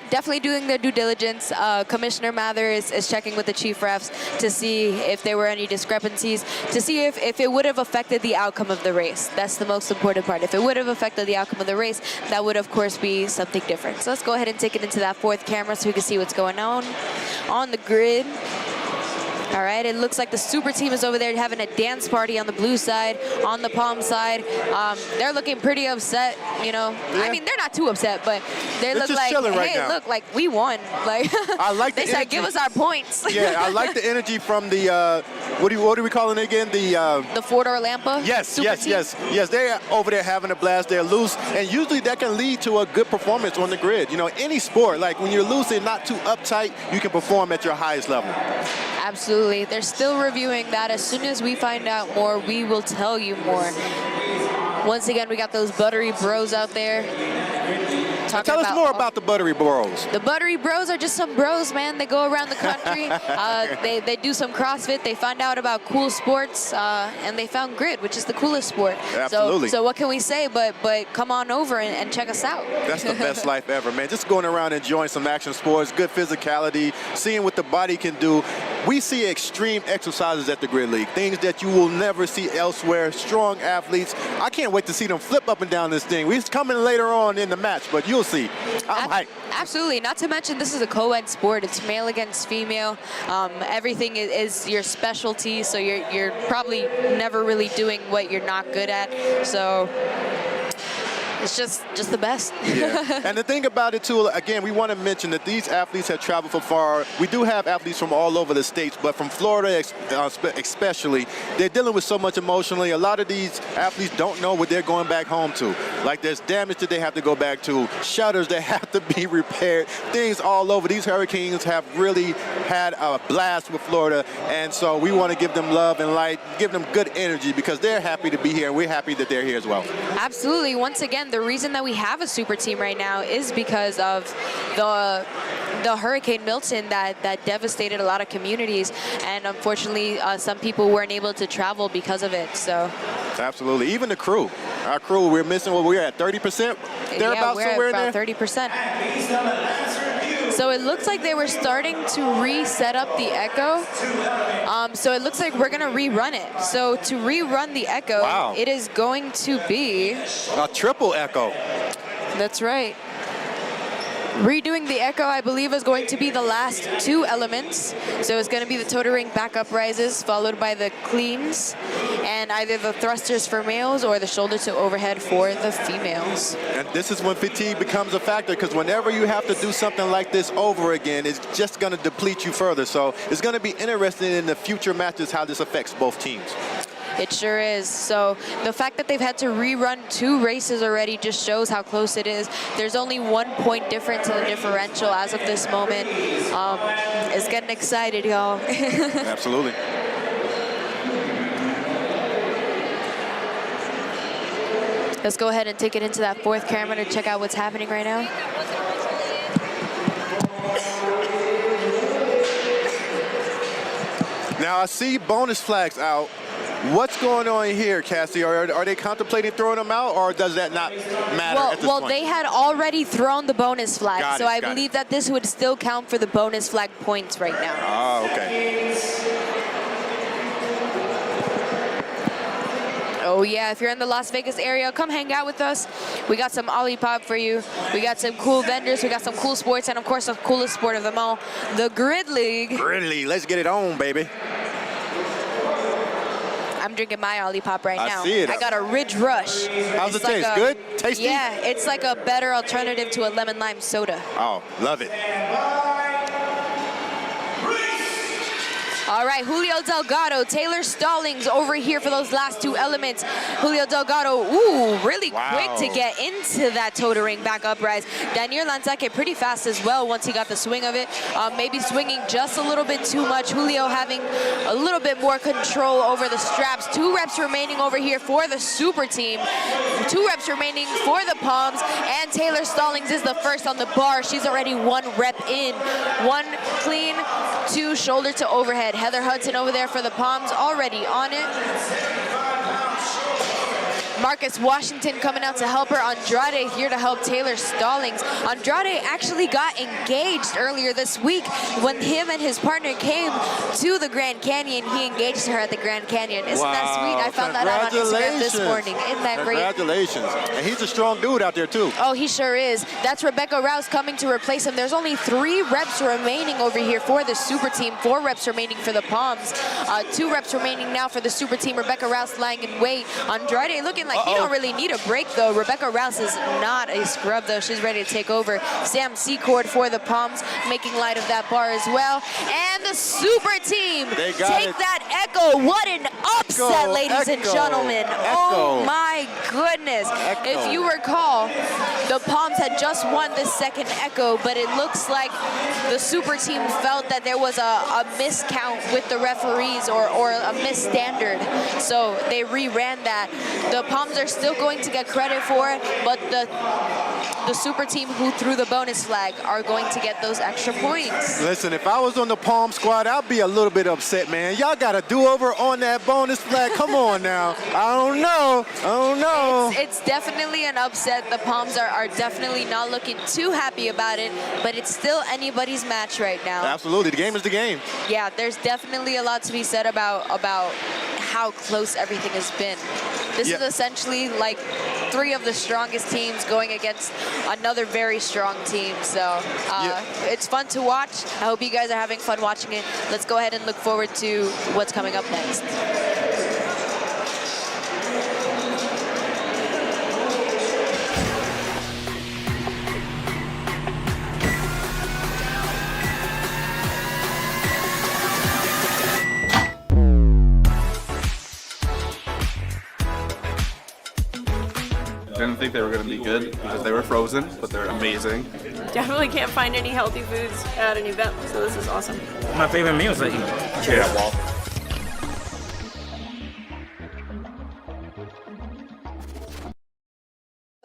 definitely doing their due diligence. Commissioner Mather is checking with the chief refs to see if there were any discrepancies, to see if it would have affected the outcome of the race. That's the most important part. If it would have affected the outcome of the race, that would, of course, be something different. So let's go ahead and take it into that fourth camera so we can see what's going on the grid. All right, it looks like the super team is over there having a dance party on the blue side, on the palm side. They're looking pretty upset, you know. Yeah. I mean, they're not too upset, but they look like, hey, look, like we won. Like I like they said, give us our points. Yeah, I like the energy from the what are we calling it again? The four-door Lampa. Yes, yes. They're over there having a blast. They're loose, and usually that can lead to a good performance on the grid. You know, any sport, like when you're loose and not too uptight, you can perform at your highest level. Absolutely. They're still reviewing that. As soon as we find out more, we will tell you more. Once again, we got those buttery bros out there. Tell us more about the buttery bros. The buttery bros are just some bros, man. They go around the country. They do some CrossFit. They find out about cool sports, and they found grid, which is the coolest sport. Absolutely. So what can we say but come on over and check us out. That's the best life ever, man. Just going around enjoying some action sports, good physicality, seeing what the body can do. We see extreme exercises at the Grid League, things that you will never see elsewhere, strong athletes. I can't wait to see them flip up and down this thing. We're coming later on in the match, but you'll see. I'm hyped. Absolutely. Not to mention, this is a co-ed sport. It's male against female. Everything is your specialty, so you're probably never really doing what you're not good at. So it's just the best. Yeah. And the thing about it, too, again, we want to mention that these athletes have traveled from far. We do have athletes from all over the states, but from Florida especially, they're dealing with so much emotionally. A lot of these athletes don't know what they're going back home to. Like, there's damage that they have to go back to, shutters that have to be repaired, things all over. These Hurricanes have really had a blast with Florida, and so we want to give them love and light, give them good energy, because they're happy to be here, and we're happy that they're here as well. Absolutely. Once again, the reason that we have a super team right now is because of the Hurricane Milton that devastated a lot of communities, and unfortunately some people weren't able to travel because of it. So absolutely. Even the crew, our crew, we're missing, well, we're at 30%. They're about somewhere in there. 30%. So it looks like they were starting to reset up the echo. So it looks like we're going to rerun it. So to rerun the echo, wow, it is going to be a triple echo. That's right. Redoing the echo, I believe, is going to be the last two elements. So it's going to be the toe to ring back up rises, followed by the cleans, and either the thrusters for males or the shoulder to overhead for the females. And this is when fatigue becomes a factor, because whenever you have to do something like this over again, it's just going to deplete you further. So it's going to be interesting in the future matches how this affects both teams. It sure is. So the fact that they've had to rerun 2 races already just shows how close it is. There's only 1 point difference in the differential as of this moment. It's getting excited, y'all. Absolutely. Let's go ahead and take it into that 4th camera to check out what's happening right now. Now I see bonus flags out. What's going on here, Cassie? Are they contemplating throwing them out, or does that not matter at this point? They had already thrown the bonus flag, so I believe that this would still count for the bonus flag points right now. Oh, okay. Oh yeah, if you're in the Las Vegas area, come hang out with us. We got some Olipop for you. We got some cool vendors. We got some cool sports, and of course, the coolest sport of them all, the Grid League. Grid League, let's get it on, baby. I'm drinking my Olipop right now. I see it. I got a Ridge Rush. How's it taste? Good? Tasty? Yeah, it's like a better alternative to a lemon lime soda. Oh, love it. All right, Julio Delgado, Taylor Stallings over here for those last 2 elements. Julio Delgado, really quick to get into that toe to ring back up rise. Daniel Lanzaque pretty fast as well once he got the swing of it. Maybe swinging just a little bit too much. Julio having a little bit more control over the straps. 2 reps remaining over here for the super team. 2 reps remaining for the Palms, and Taylor Stallings is the first on the bar. She's already 1 rep in. 1 clean, 2 shoulder to overhead. Heather Hudson over there for the Palms, already on it. Marcus Washington coming out to help her. Andrade here to help Taylor Stallings. Andrade actually got engaged earlier this week when him and his partner came to the Grand Canyon. He engaged her at the Grand Canyon. Isn't that sweet? I found that out on Instagram this morning. Isn't that great? Congratulations. And he's a strong dude out there too. Oh, he sure is. That's Rebecca Rouse coming to replace him. There's only 3 reps remaining over here for the super team. 4 reps remaining for the Palms. 2 reps remaining now for the super team. Rebecca Rouse lying in wait. Andrade looking like he don't really need a break though. Rebecca Rouse is not a scrub though. She's ready to take over. Sam Secord for the Palms, making light of that bar as well. And the super team take that echo. What an upset, ladies and gentlemen. Oh my goodness. If you recall, the Palms had just won the 2nd echo, but it looks like the super team felt that there was a miscount with the referees or a misstandard. So they reran that. The Palms are still going to get credit for it, but the super team who threw the bonus flag are going to get those extra points. Listen, if I was on the Palm squad, I'd be a little bit upset, man. Y'all got a do-over on that bonus flag. Come on now. I don't know. It's definitely an upset. The Palms are definitely not looking too happy about it, but it's still anybody's match right now. Absolutely. The game is the game. Yeah, there's definitely a lot to be said about how close everything has been. This is essentially like 3 of the strongest teams going against another very strong team. So it's fun to watch. I hope you guys are having fun watching it. Let's go ahead and look forward to what's coming up next. Didn't think they were going to be good because they were frozen, but they're amazing. Definitely can't find any healthy foods at an event, so this is awesome. My favorite meals I eat. Yeah, well.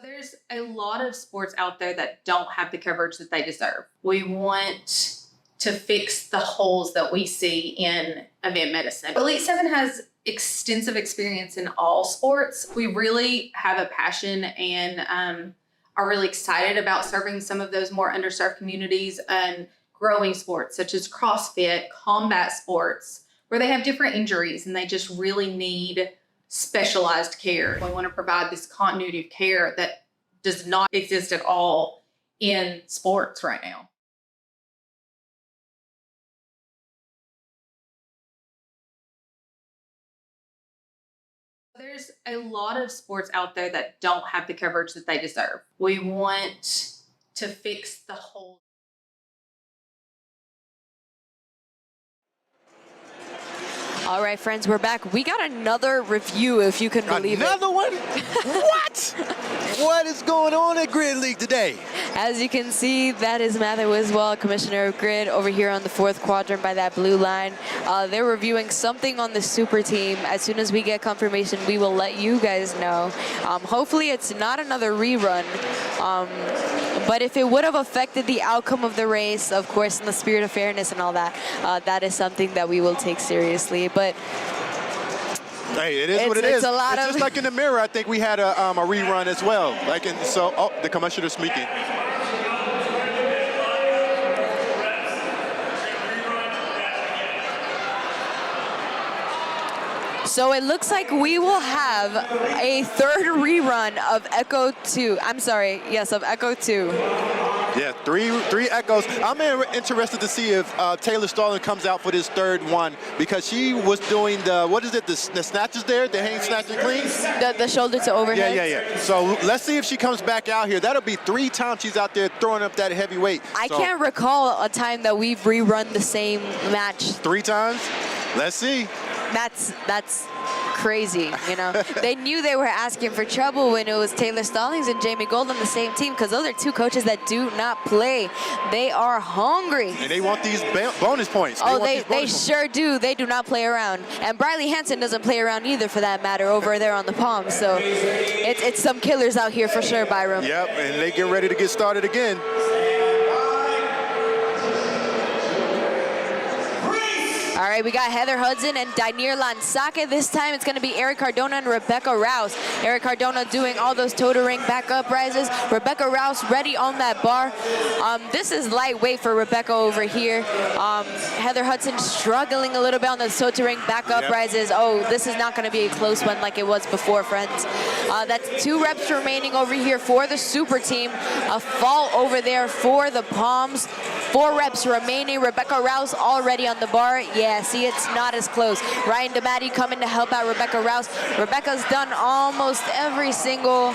There's a lot of sports out there that don't have the coverage that they deserve. We want to fix the holes that we see in event medicine. Elite 7 has extensive experience in all sports. We really have a passion and are really excited about serving some of those more underserved communities and growing sports such as CrossFit, combat sports, where they have different injuries and they just really need specialized care. We want to provide this continuity of care that does not exist at all in sports right now. There's a lot of sports out there that don't have the coverage that they deserve. We want to fix the whole. All right, friends, we're back. We got another review, if you can believe Another one? What? What is going on at Grid League today? As you can see, that is Matthew Wiswell, Commissioner of Grid, over here on the 4th quadrant by that blue line. They're reviewing something on the Super Team. As soon as we get confirmation, we will let you guys know. Hopefully, it's not another rerun. But if it would have affected the outcome of the race, of course, in the spirit of fairness and all that, that is something that we will take seriously. But hey, it is what it is. It's a lot just like in the mirror. I think we had a rerun as well. Like the commissioner's speaking. So it looks like we will have a 3rd rerun of Echo 2. I'm sorry, yes, of Echo 2. Yeah, three echoes. I'm interested to see if Taylor Stalling comes out for this 3rd one, because she was doing the snatches there, the hang snatch and clean? The shoulder to overhead? Yeah. So let's see if she comes back out here. That'll be 3 times she's out there throwing up that heavy weight. I can't recall a time that we've rerun the same match. 3 times? Let's see. That's crazy, you know. They knew they were asking for trouble when it was Taylor Stallings and Jamie Gold on the same team, because those are 2 coaches that do not play. They are hungry. And they want these bonus points. They sure do. They do not play around. And Briley Hansen doesn't play around either, for that matter, over there on the Palms. So it's some killers out here for sure, Byram. Yep, and they get ready to get started again. All right, we got Heather Hudson and Dainier Lansake. This time it's going to be Eric Cardona and Rebecca Rouse. Eric Cardona doing all those toe-to-ring back-up rises. Rebecca Rouse ready on that bar. This is lightweight for Rebecca over here. Heather Hudson struggling a little bit on the toe-to-ring back-up rises. Oh, this is not going to be a close one like it was before, friends. That's 2 reps remaining over here for the Super Team. A fall over there for the Palms. 4 reps remaining. Rebecca Rouse already on the bar. Yeah, see, it's not as close. Ryan DeMatti coming to help out Rebecca Rouse. Rebecca's done almost every single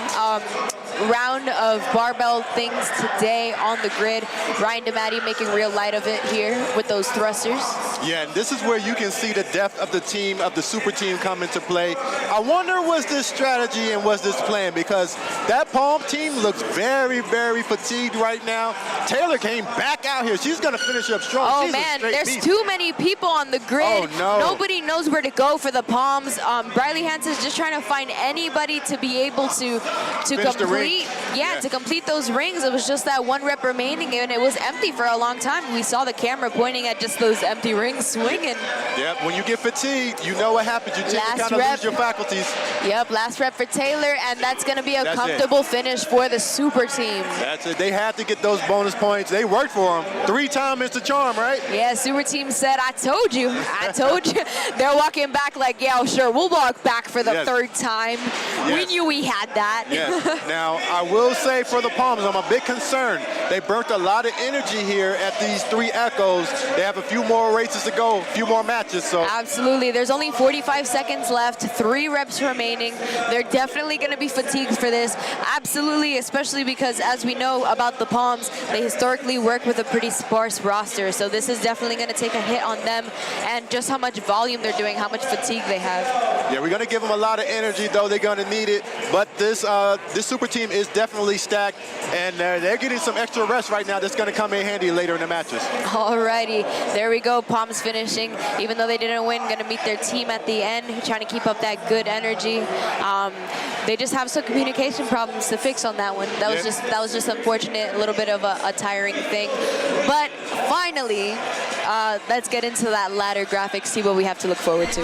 round of barbell things today on the grid. Ryan DeMatti making real light of it here with those thrusters. Yeah, and this is where you can see the depth of the team, of the Super Team, come into play. I wonder, was this strategy and was this plan? Because that Palm team looks very, very fatigued right now. Taylor came back out here. She's going to finish up strong. Oh, She's man, there's too many people on the grid. Oh, no. Nobody knows where to go for the Palms. Briley Hansen's just trying to find anybody to be able to complete. Yeah, to complete those rings. It was just that 1 rep remaining, and it was empty for a long time. We saw the camera pointing at just those empty rings swinging. Yep, when you get fatigued, you know what happens. You tend to kind of lose your faculties. Yep, last rep for Taylor, and that's going to be a comfortable finish for the Super Team. That's it. They had to get those bonus points. They worked for them. 3 times is the charm, right? Yeah, Super Team said, I told you. I told you. They're walking back like, yeah, sure, we'll walk back for the 3rd time. We knew we had that. Yes. Now, I will say for the Palms, I'm a bit concerned. They burnt a lot of energy here at these 3 echoes. They have a few more races to go, a few more matches. So absolutely. There's only 45 seconds left, 3 reps remaining. They're definitely going to be fatigued for this. Absolutely, especially because, as we know about the Palms, they historically work with a pretty sparse roster. So this is definitely going to take a hit on them, and just how much volume they're doing, how much fatigue they have. Yeah, we're going to give them a lot of energy, though. They're going to need it. But this Super Team is definitely stacked, and they're getting some extra rest right now that's going to come in handy later in the matches. Alrighty, there we go. Palms finishing. Even though they didn't win, going to meet their team at the end, trying to keep up that good energy. They just have some communication problems to fix on that one. That was just unfortunate, a little bit of a tiring thing. But finally, let's get into that ladder graphic, see what we have to look forward to.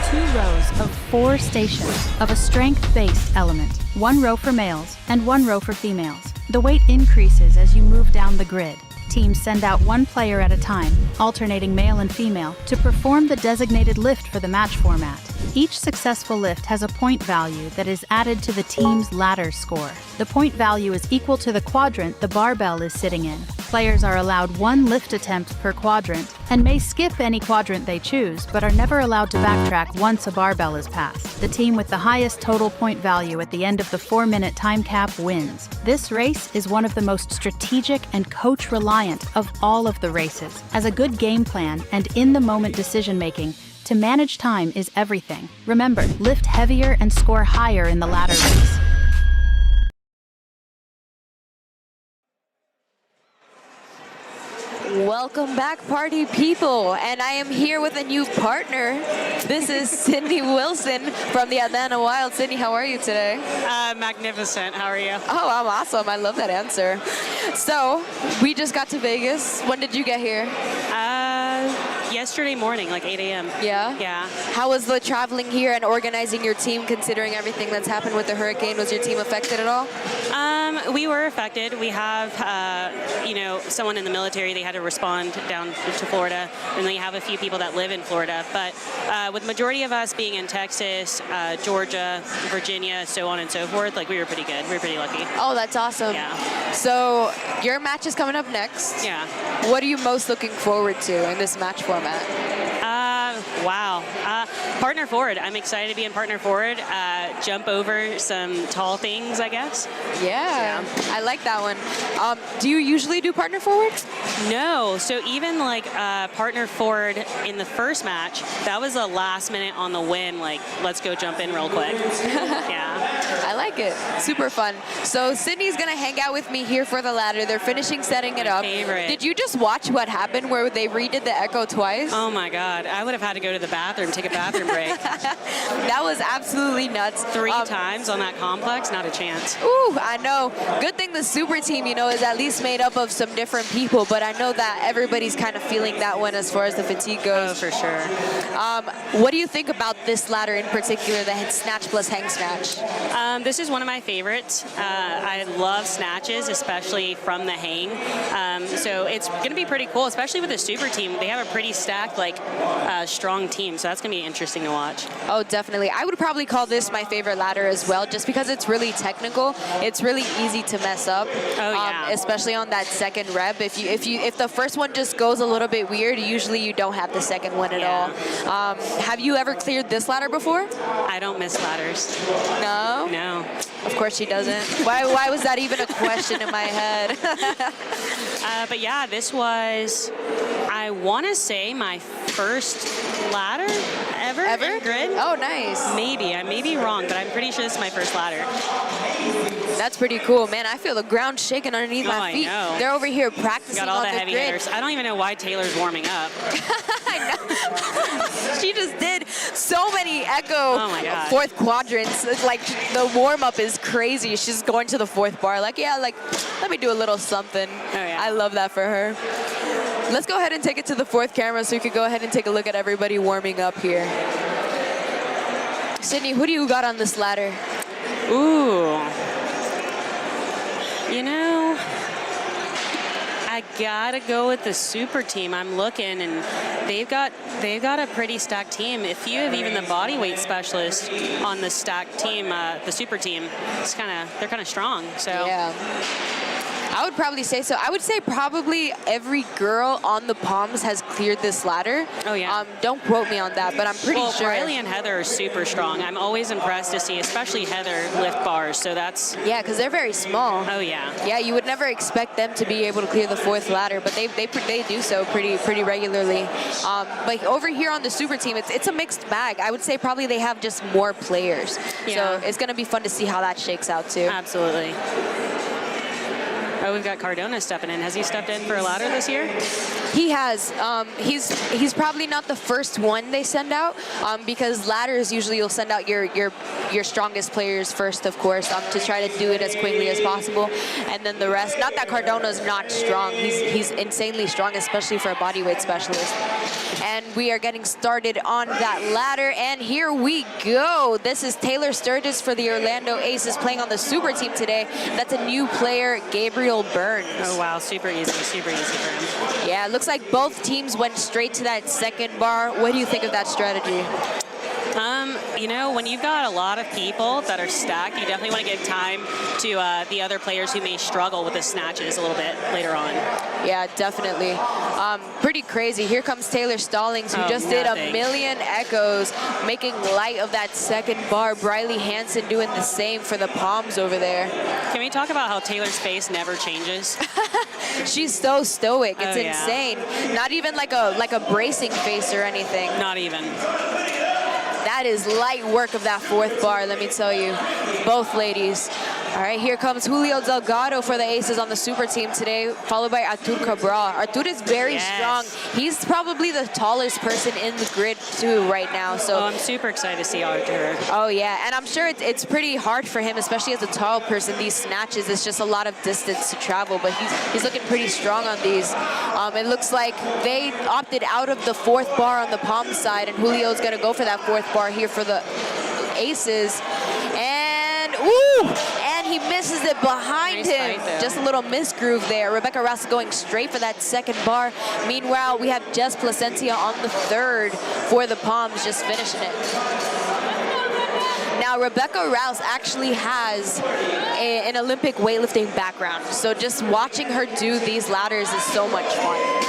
2 rows of 4 stations of a strength-based element. 1 row for males and 1 row for females. The weight increases as you move down the grid. teams send out one player at a time, alternating male and female, to perform the designated lift for the match format. Each successful lift has a point value that is added to the team's ladder score. The point value is equal to the quadrant the barbell is sitting in. Players are allowed one lift attempt per quadrant and may skip any quadrant they choose, but are never allowed to backtrack once a barbell is passed. The team with the highest total point value at the end of the 4-minute time cap wins. This race is one of the most strategic and coach-reliant of all of the races. As a good game plan and in-the-moment decision-making, to manage time is everything. Remember, lift heavier and score higher in the ladder race. Welcome back, party people, and I am here with a new partner. This is Sydney Wilson from the Atlanta Wild. Sydney, how are you today? Magnificent. How are you? Oh, I'm awesome. I love that answer. So, we just got to Vegas. When did you get here? Yesterday morning, like 8 a.m. Yeah? Yeah. How was the traveling here and organizing your team, considering everything that's happened with the hurricane? Was your team affected at all? We were affected. We have, someone in the military. They had to respond down to Florida, and then you have a few people that live in Florida. But with the majority of us being in Texas, Georgia, Virginia, so on and so forth, like we were pretty good. We were pretty lucky. Oh, that's awesome. Yeah. So your match is coming up next. Yeah. What are you most looking forward to in this match format? Wow. Partner forward. I'm excited to be in partner forward. Jump over some tall things, I guess. Yeah. I like that one. Do you usually do partner forward? No. So even like partner forward in the first match, that was a last minute on the whim, like, let's go jump in real quick. Yeah. I like it. Super fun. So Sydney's going to hang out with me here for the ladder. They're finishing setting it up. Favorite. Did you just watch what happened where they redid the echo twice? Oh my God. I would have had to go to the bathroom, take a bathroom break. That was absolutely nuts. 3 times on that complex, not a chance. Ooh, I know. Good thing the super team, is at least made up of some different people, but I know that everybody's kind of feeling that one as far as the fatigue goes. Oh, for sure. What do you think about this ladder in particular, the snatch plus hang snatch? This is one of my favorites. I love snatches, especially from the hang. So it's going to be pretty cool, especially with the super team. They have a pretty stacked, strong team, so that's going to be interesting to watch. Oh, definitely. I would probably call this my favorite ladder as well, just because it's really technical. It's really easy to mess up. Oh, yeah. Especially on that second rep. If the first one just goes a little bit weird, usually you don't have the second one at all. Have you ever cleared this ladder before? I don't miss ladders. No? No. Of course she doesn't. Why was that even a question in my head? But yeah, this was, I want to say, my first ladder ever in grid. Oh, nice. Maybe. I may be wrong, but I'm pretty sure this is my first ladder. That's pretty cool. Man, I feel the ground shaking underneath my feet. I know. They're over here practicing Got all on the the heavy grid. hitters. I don't even know why Taylor's warming up. I know. She just did so many echo fourth quadrants. It's like the warm-up is crazy. She's going to the fourth bar let me do a little something. Oh, yeah. I love that for her. Let's go ahead and take it to the fourth camera so we can go ahead and take a look at everybody warming up here. Sydney, who do you got on this ladder? Ooh. I gotta go with the super team. I'm looking, and they've got a pretty stacked team. A few of even the bodyweight specialists on the stacked team, the super team, they're kind of strong. So yeah. I would probably say so. I would say probably every girl on the Palms has cleared this ladder. Oh, yeah. Don't quote me on that, but I'm pretty sure. Riley and Heather are super strong. I'm always impressed to see, especially Heather, lift bars. So that's... Yeah, because they're very small. Oh, yeah. Yeah, you would never expect them to be able to clear the fourth ladder, but they do so pretty regularly. But over here on the super team, it's a mixed bag. I would say probably they have just more players. Yeah. So it's going to be fun to see how that shakes out, too. Absolutely. Oh, we've got Cardona stepping in. Has he stepped in for a ladder this year? He has. He's probably not the first one they send out because ladders usually you'll send out your strongest players first, of course, to try to do it as quickly as possible, and then the rest. Not that Cardona's not strong. He's insanely strong, especially for a bodyweight specialist. And we are getting started on that ladder, and here we go. This is Taylor Sturgis for the Orlando Aces playing on the Super Team today. That's a new player, Gabriel Burns. Oh, wow, super easy for him. Yeah, it looks like both teams went straight to that second bar. What do you think of that strategy? You know, when you've got a lot of people that are stacked, you definitely want to give time to the other players who may struggle with the snatches a little bit later on. Yeah, definitely. Pretty crazy. Here comes Taylor Stallings, who just did a million echoes, making light of that second bar. Briley Hansen doing the same for the Palms over there. Can we talk about how Taylor's face never changes? She's so stoic. It's insane. Not even like a bracing face or anything. Not even. That is light work of that fourth bar, let me tell you. Both ladies. All right, here comes Julio Delgado for the Aces on the Super Team today, followed by Artur Cabral. Artur is very strong. He's probably the tallest person in the grid too right now. So I'm super excited to see Artur. Oh yeah, and I'm sure it's pretty hard for him, especially as a tall person. These snatches, it's just a lot of distance to travel, but he's looking pretty strong on these. It looks like they opted out of the fourth bar on the Palm side, and Julio's gonna go for that fourth bar here for the Aces. And he misses it behind him. Just a little misgroove there. Rebecca Rouse going straight for that second bar. Meanwhile, we have Jess Placencia on the third for the Palms, just finishing it. Now, Rebecca Rouse actually has an Olympic weightlifting background, so just watching her do these ladders is so much fun.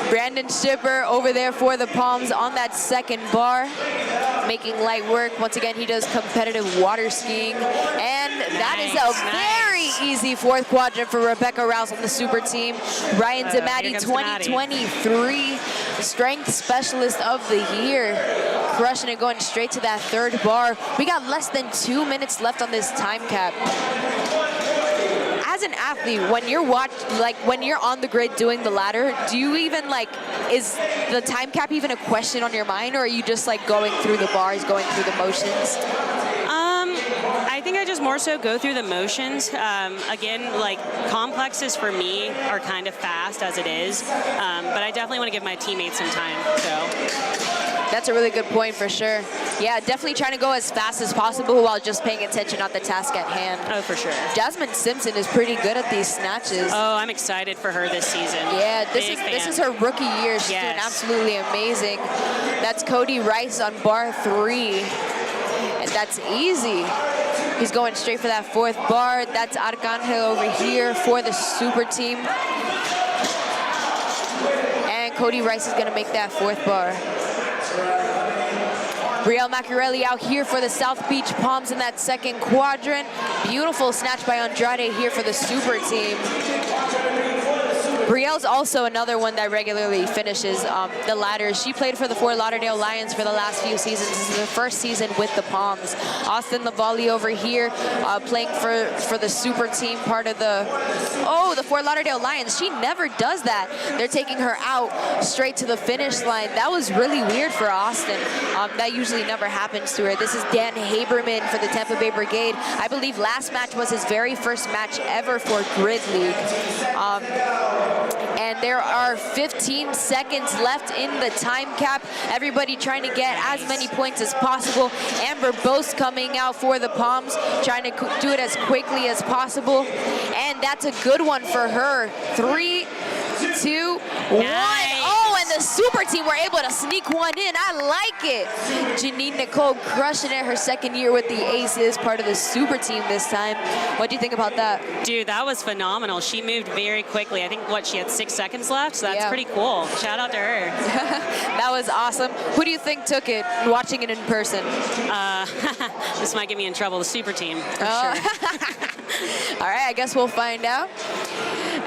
Brandon Shipper over there for the Palms on that second bar, making light work. Once again, he does competitive water skiing. And that is a very easy fourth quadrant for Rebecca Rouse on the Super Team. Ryan DeMatti, 2023 Strength Specialist of the Year. Crushing it, going straight to that third bar. We got less than 2 minutes left on this time cap. As an athlete, when you're when you're on the grid doing the ladder, do you even is the time cap even a question on your mind, or are you just going through the bars, going through the motions? I think I just more so go through the motions. Again, complexes for me are kind of fast as it is, but I definitely want to give my teammates some time. So. That's a really good point for sure. Yeah, definitely trying to go as fast as possible while just paying attention on the task at hand. Oh, for sure. Jasmine Simpson is pretty good at these snatches. Oh, I'm excited for her this season. Yeah, this is her rookie year. She's doing absolutely amazing. That's Cody Rice on bar 3. And that's easy. He's going straight for that fourth bar. That's Arcangel over here for the Super Team. And Cody Rice is gonna make that fourth bar. Brielle Machiarelli out here for the South Beach Palms in that second quadrant. Beautiful snatch by Andrade here for the Super Team. Brielle's also another one that regularly finishes the ladders. She played for the Fort Lauderdale Lions for the last few seasons. This is her first season with the Palms. Austin Lavallee over here playing for the Super Team, part of the Fort Lauderdale Lions. She never does that. They're taking her out straight to the finish line. That was really weird for Austin. That usually never happens to her. This is Dan Haberman for the Tampa Bay Brigade. I believe last match was his very first match ever for Grid League. And there are 15 seconds left in the time cap. Everybody trying to get as many points as possible. Amber Bose coming out for the Palms, trying to do it as quickly as possible. And that's a good one for her. 3, 2, 1. Oh, and the Super Team were able to sneak one in. I like it. Janine Nicole crushing it her second year with the Aces, part of the Super Team this time. What do you think about that? Dude, that was phenomenal. She moved very quickly. I think, she had 6 seconds left, so that's pretty cool. Shout out to her. That was awesome. Who do you think took it, watching it in person? This might get me in trouble. The Super Team, for sure. All right, I guess we'll find out.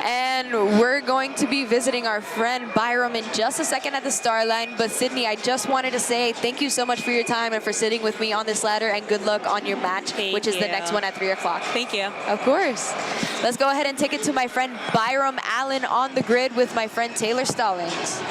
And we're going to be visiting our friend Byram in just a second at the star line. But Sydney, I just wanted to say thank you so much for your time and for sitting with me on this ladder, and good luck on your match, which is the next one at 3 o'clock. Thank you. Of course. Let's go ahead and take it to my friend Byram Allen on the grid with my friend Taylor Stallings.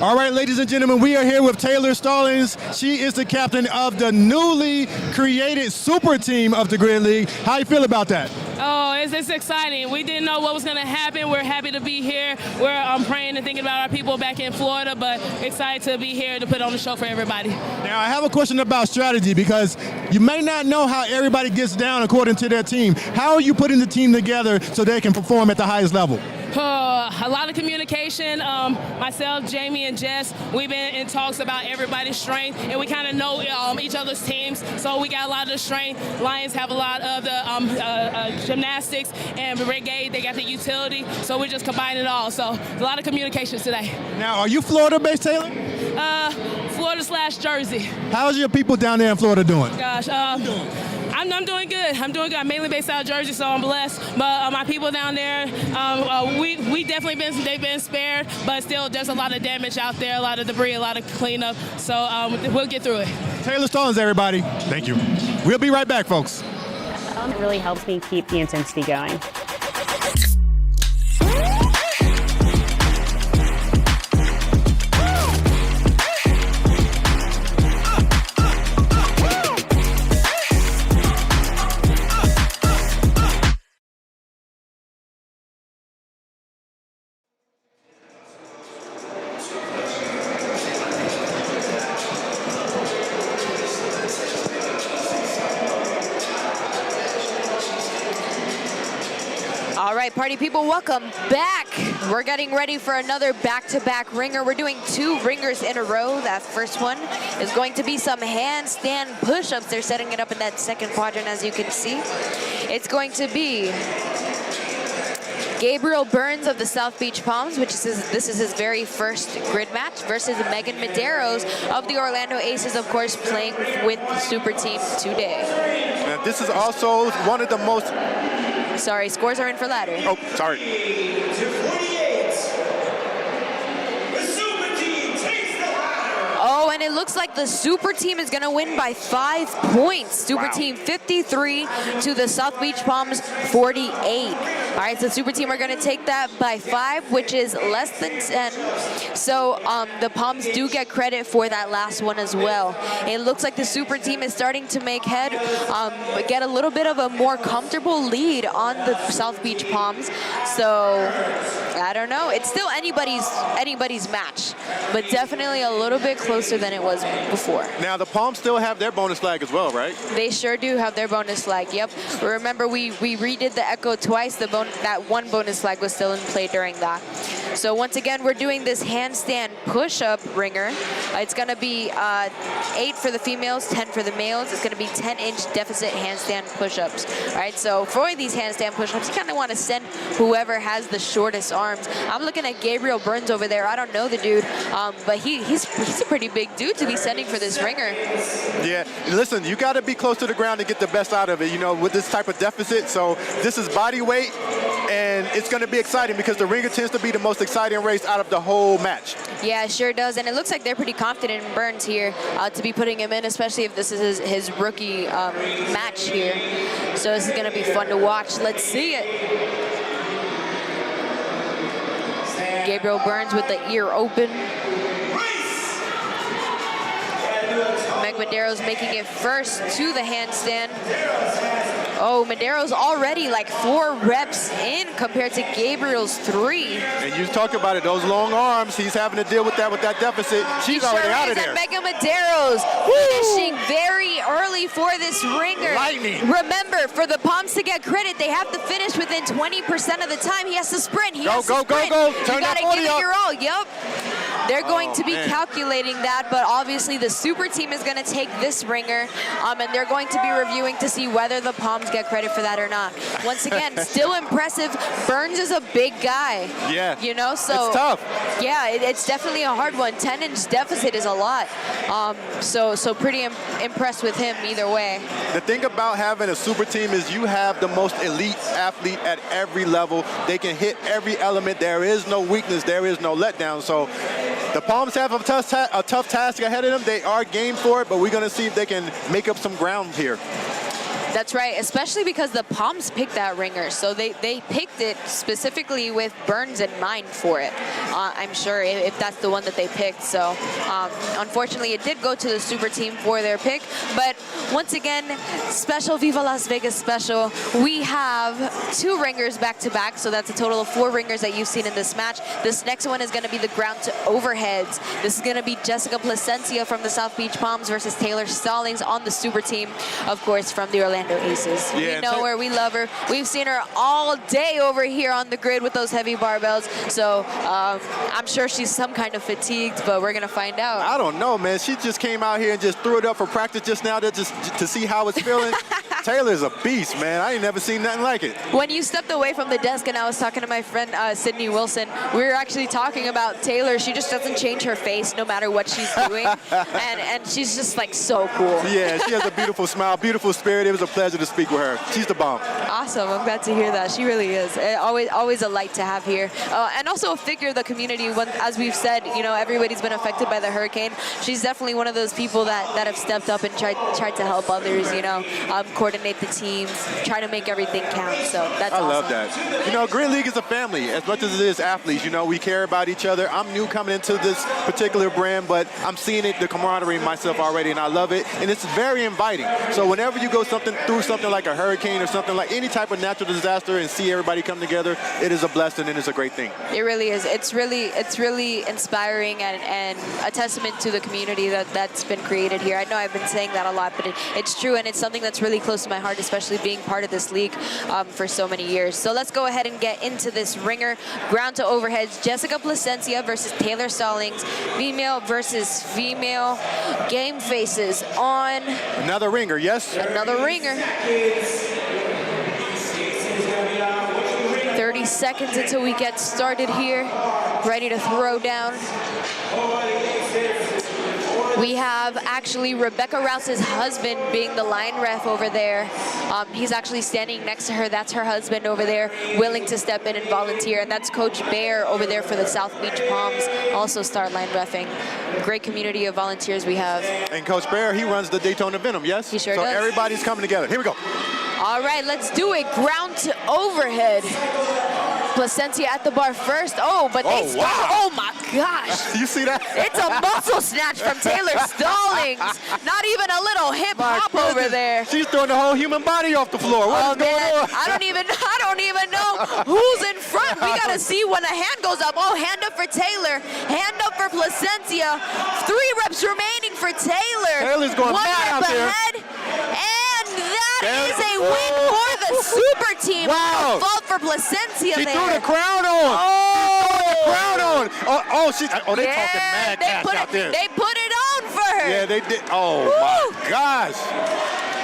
All right, ladies and gentlemen, we are here with Taylor Stallings. She is the captain of the newly created Super Team of the Grid League. How you feel about that? Oh, it's exciting. We didn't know what was going to happen. We're happy to be here. We're praying and thinking about our people back in Florida, but excited to be here to put on the show for everybody. Now, I have a question about strategy because you may not know how everybody gets down according to their team. How are you putting the team together so they can perform at the highest level? A lot of communication. Myself, Jamie, and Jess, we've been in talks about everybody's strength, and we kind of know each other's teams, so we got a lot of the strength. Lions have a lot of the gymnastics, and Brigade, they got the utility, so we're just combining it all. So a lot of communications today. Now, are you Florida-based, Taylor? Florida/Jersey. How's your people down there in Florida doing? Gosh, I'm doing good. I'm doing good. I'm mainly based out of Jersey, so I'm blessed. But my people down there, we definitely they've been spared, but still there's a lot of damage out there, a lot of debris, a lot of cleanup. So we'll get through it. Taylor Stallings, everybody. Thank you. We'll be right back, folks. It really helps me keep the intensity going. All right, party people, welcome back. We're getting ready for another back-to-back ringer. We're doing 2 ringers in a row. That first one is going to be some handstand push-ups. They're setting it up in that second quadrant, as you can see. It's going to be Gabriel Burns of the South Beach Palms, this is his very first grid match, versus Megan Medeiros of the Orlando Aces, of course, playing with the Super Team today. And this is also one of the most... Sorry, scores are in for ladder. Oh, sorry. Oh, and it looks like the Super Team is going to win by 5 points. Super Team 53 to the South Beach Palms 48. All right, so Super Team are going to take that by 5, which is less than 10. So the Palms do get credit for that last one as well. It looks like the Super Team is starting to make head, get a little bit of a more comfortable lead on the South Beach Palms. So I don't know. It's still anybody's match, but definitely a little bit closer than it was before. Now, the Palms still have their bonus flag as well, right? They sure do have their bonus flag, yep. Remember, we redid the echo twice. That one bonus flag was still in play during that. So once again, we're doing this handstand push-up ringer. It's going to be 8 for the females, 10 for the males. It's going to be 10-inch deficit handstand push-ups. All right, so for these handstand push-ups, you kind of want to send whoever has the shortest arms. I'm looking at Gabriel Burns over there. I don't know the dude, but he's a pretty big dude to be sending for this ringer. Yeah, listen, you got to be close to the ground to get the best out of it, you know, with this type of deficit. So this is body weight, and it's going to be exciting because the ringer tends to be the most exciting race out of the whole match. Yeah, it sure does, and it looks like they're pretty confident in Burns here to be putting him in, especially if this is his rookie match here. So this is going to be fun to watch. Let's see it. Gabriel Burns with the ear open. Meg Medeiros making it first to the handstand. Oh, Medeiros already like 4 reps in compared to Gabriel's 3. And you talked about it, those long arms, he's having to deal with that deficit. She's already out of there. Megan Medeiros finishing very early for this ringer. Lightning. Remember, for the Palms to get credit, they have to finish within 20% of the time. He has to sprint. Go. Turn you gotta give it your all. Yep. They're going to be calculating that, but obviously the Super Team is going to take this ringer, and they're going to be reviewing to see whether the Palms get credit for that or not. Once again, still impressive. Burns is a big guy. Yeah. You know, so it's tough. Yeah, it's definitely a hard one. 10-inch deficit is a lot. So pretty impressed with him either way. The thing about having a Super Team is you have the most elite athlete at every level. They can hit every element. There is no weakness. There is no letdown. So the Palms have a tough task ahead of them. They are game for it, but we're going to see if they can make up some ground here. That's right, especially because the Palms picked that ringer, so they picked it specifically with Burns in mind for it. I'm sure if that's the one that they picked. So unfortunately, it did go to the Super Team for their pick. But once again, special Viva Las Vegas special. We have 2 ringers back to back, so that's a total of 4 ringers that you've seen in this match. This next one is going to be the ground to overheads. This is going to be Jessica Placencia from the South Beach Palms versus Taylor Stallings on the Super Team, of course, from the Orlando Aces. Yeah, we know her, we love her. We've seen her all day over here on the grid with those heavy barbells. So I'm sure she's some kind of fatigued, but we're going to find out. I don't know, man. She just came out here and just threw it up for practice just now to see how it's feeling. Taylor's a beast, man. I ain't never seen nothing like it. When you stepped away from the desk and I was talking to my friend Sydney Wilson, we were actually talking about Taylor. She just doesn't change her face no matter what she's doing. and she's just like so cool. Yeah, she has a beautiful smile, beautiful spirit. It was a pleasure to speak with her. She's the bomb. Awesome. I'm glad to hear that. She really is. Always a light to have here. And also a figure of the community. When, as we've said, you know, everybody's been affected by the hurricane. She's definitely one of those people that have stepped up and tried to help others, you know, coordinate the teams, try to make everything count. So that's awesome. I love that. You know, Grid League is a family as much as it is athletes. You know, we care about each other. I'm new coming into this particular brand, but I'm seeing it, the camaraderie in myself already, and I love it. And it's very inviting. So whenever you go through something like a hurricane or something like any type of natural disaster and see everybody come together, it is a blessing and it's a great thing. It really is. It's really inspiring and a testament to the community that's been created here. I know I've been saying that a lot, but it's true, and it's something that's really close to my heart, especially being part of this league for so many years. So let's go ahead and get into this ringer. Ground to overheads, Jessica Placencia versus Taylor Stallings. Female versus female. Game faces on... Another ringer, yes? Another ringer. 30 seconds until we get started here. Ready to throw down. We have actually Rebecca Rouse's husband being the line ref over there. He's actually standing next to her. That's her husband over there, willing to step in and volunteer. And that's Coach Bear over there for the South Beach Palms, also start line reffing. Great community of volunteers we have. And Coach Bear, he runs the Daytona Venom, yes? He sure does. So does. everybody's coming together. Here we go. All right, let's do it. Ground to overhead. Placencia at the bar first. Oh, but they start. Wow. Oh my gosh. You see that? It's a muscle snatch from Taylor Stallings. Not even a little hip hop over there. She's throwing the whole human body off the floor. What is going on? I don't even know who's in front. We gotta see when a hand goes up. Oh, hand up for Taylor. Hand up for Placencia. 3 reps remaining for Taylor. Taylor's going mad out there. Ahead. And that is a win for the Super Team. Wow. Fault for Placencia She there. threw the crown on. Oh. She threw the crown on. They talking mad cash out there. They put it on for her. Yeah, they did. Oh, my gosh.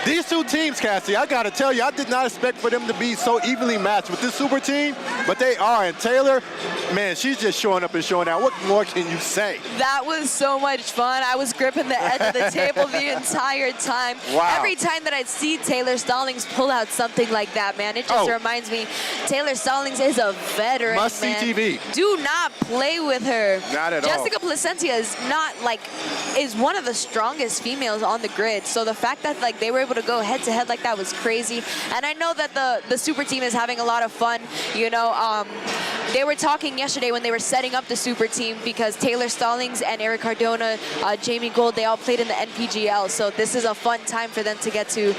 These 2 teams, Cassie, I got to tell you, I did not expect for them to be so evenly matched with this Super Team, but they are. And Taylor, man, she's just showing up and showing out. What more can you say? That was so much fun. I was gripping the edge of the table the entire time. Wow. Every time that I'd see Taylor Stallings pull out something like that, man, it just reminds me, Taylor Stallings is a veteran, Must-see man. TV. Do not play with her. Not at all. Jessica Placencia is one of the strongest females on the grid. So the fact that they were able to go head-to-head like that was crazy. And I know that the Super Team is having a lot of fun. You know, they were talking yesterday when they were setting up the Super Team because Taylor Stallings and Eric Cardona, Jamie Gold, they all played in the NPGL. So this is a fun time for them to get to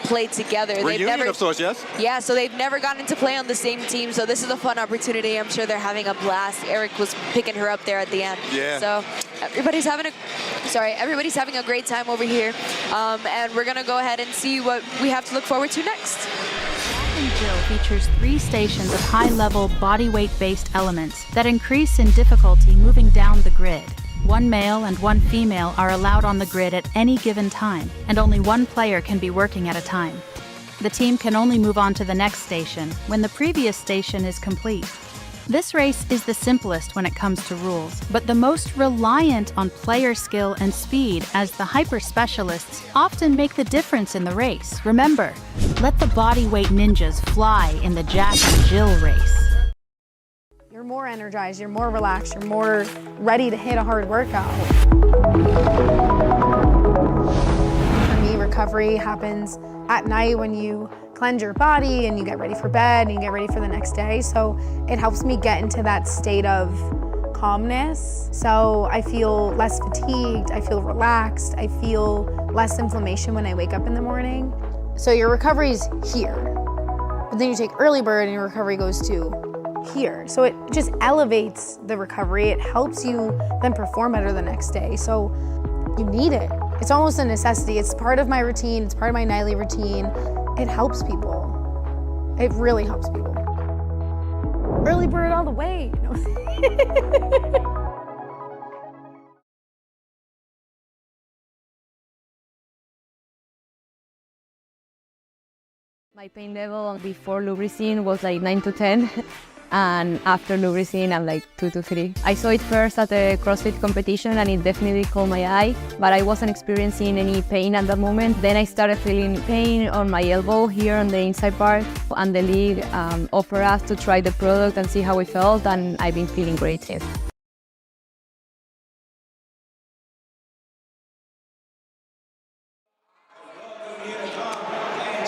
play together. Reunion of sorts, yes? Yeah, so they've never gotten to play on the same team. So this is a fun opportunity. I'm sure they're having a blast. Eric was picking her up there at the end. Yeah. So everybody's having a great time over here. And we're going to go ahead and see what we have to look forward to next. Jack and Jill features 3 stations of high-level bodyweight-based elements that increase in difficulty moving down the grid. 1 male and 1 female are allowed on the grid at any given time, and only 1 player can be working at a time. The team can only move on to the next station when the previous station is complete. This race is the simplest when it comes to rules, but the most reliant on player skill and speed, as the hyper-specialists often make the difference in the race. Remember, let the bodyweight ninjas fly in the Jack and Jill race. You're more energized, you're more relaxed, you're more ready to hit a hard workout. For me, recovery happens at night when you cleanse your body and you get ready for bed and you get ready for the next day. So it helps me get into that state of calmness. So I feel less fatigued, I feel relaxed, I feel less inflammation when I wake up in the morning. So your recovery's here, but then you take early bird and your recovery goes to here. So it just elevates the recovery. It helps you then perform better the next day. So you need it. It's almost a necessity. It's part of my routine. It's part of my nightly routine. It helps people. It really helps people. Early bird all the way. My pain level before lubricine was like 9 to 10. And after lubricine, I'm like 2 to 3. I saw it first at the CrossFit competition and it definitely caught my eye, but I wasn't experiencing any pain at that moment. Then I started feeling pain on my elbow here on the inside part, and the league offered us to try the product and see how it felt, and I've been feeling great since.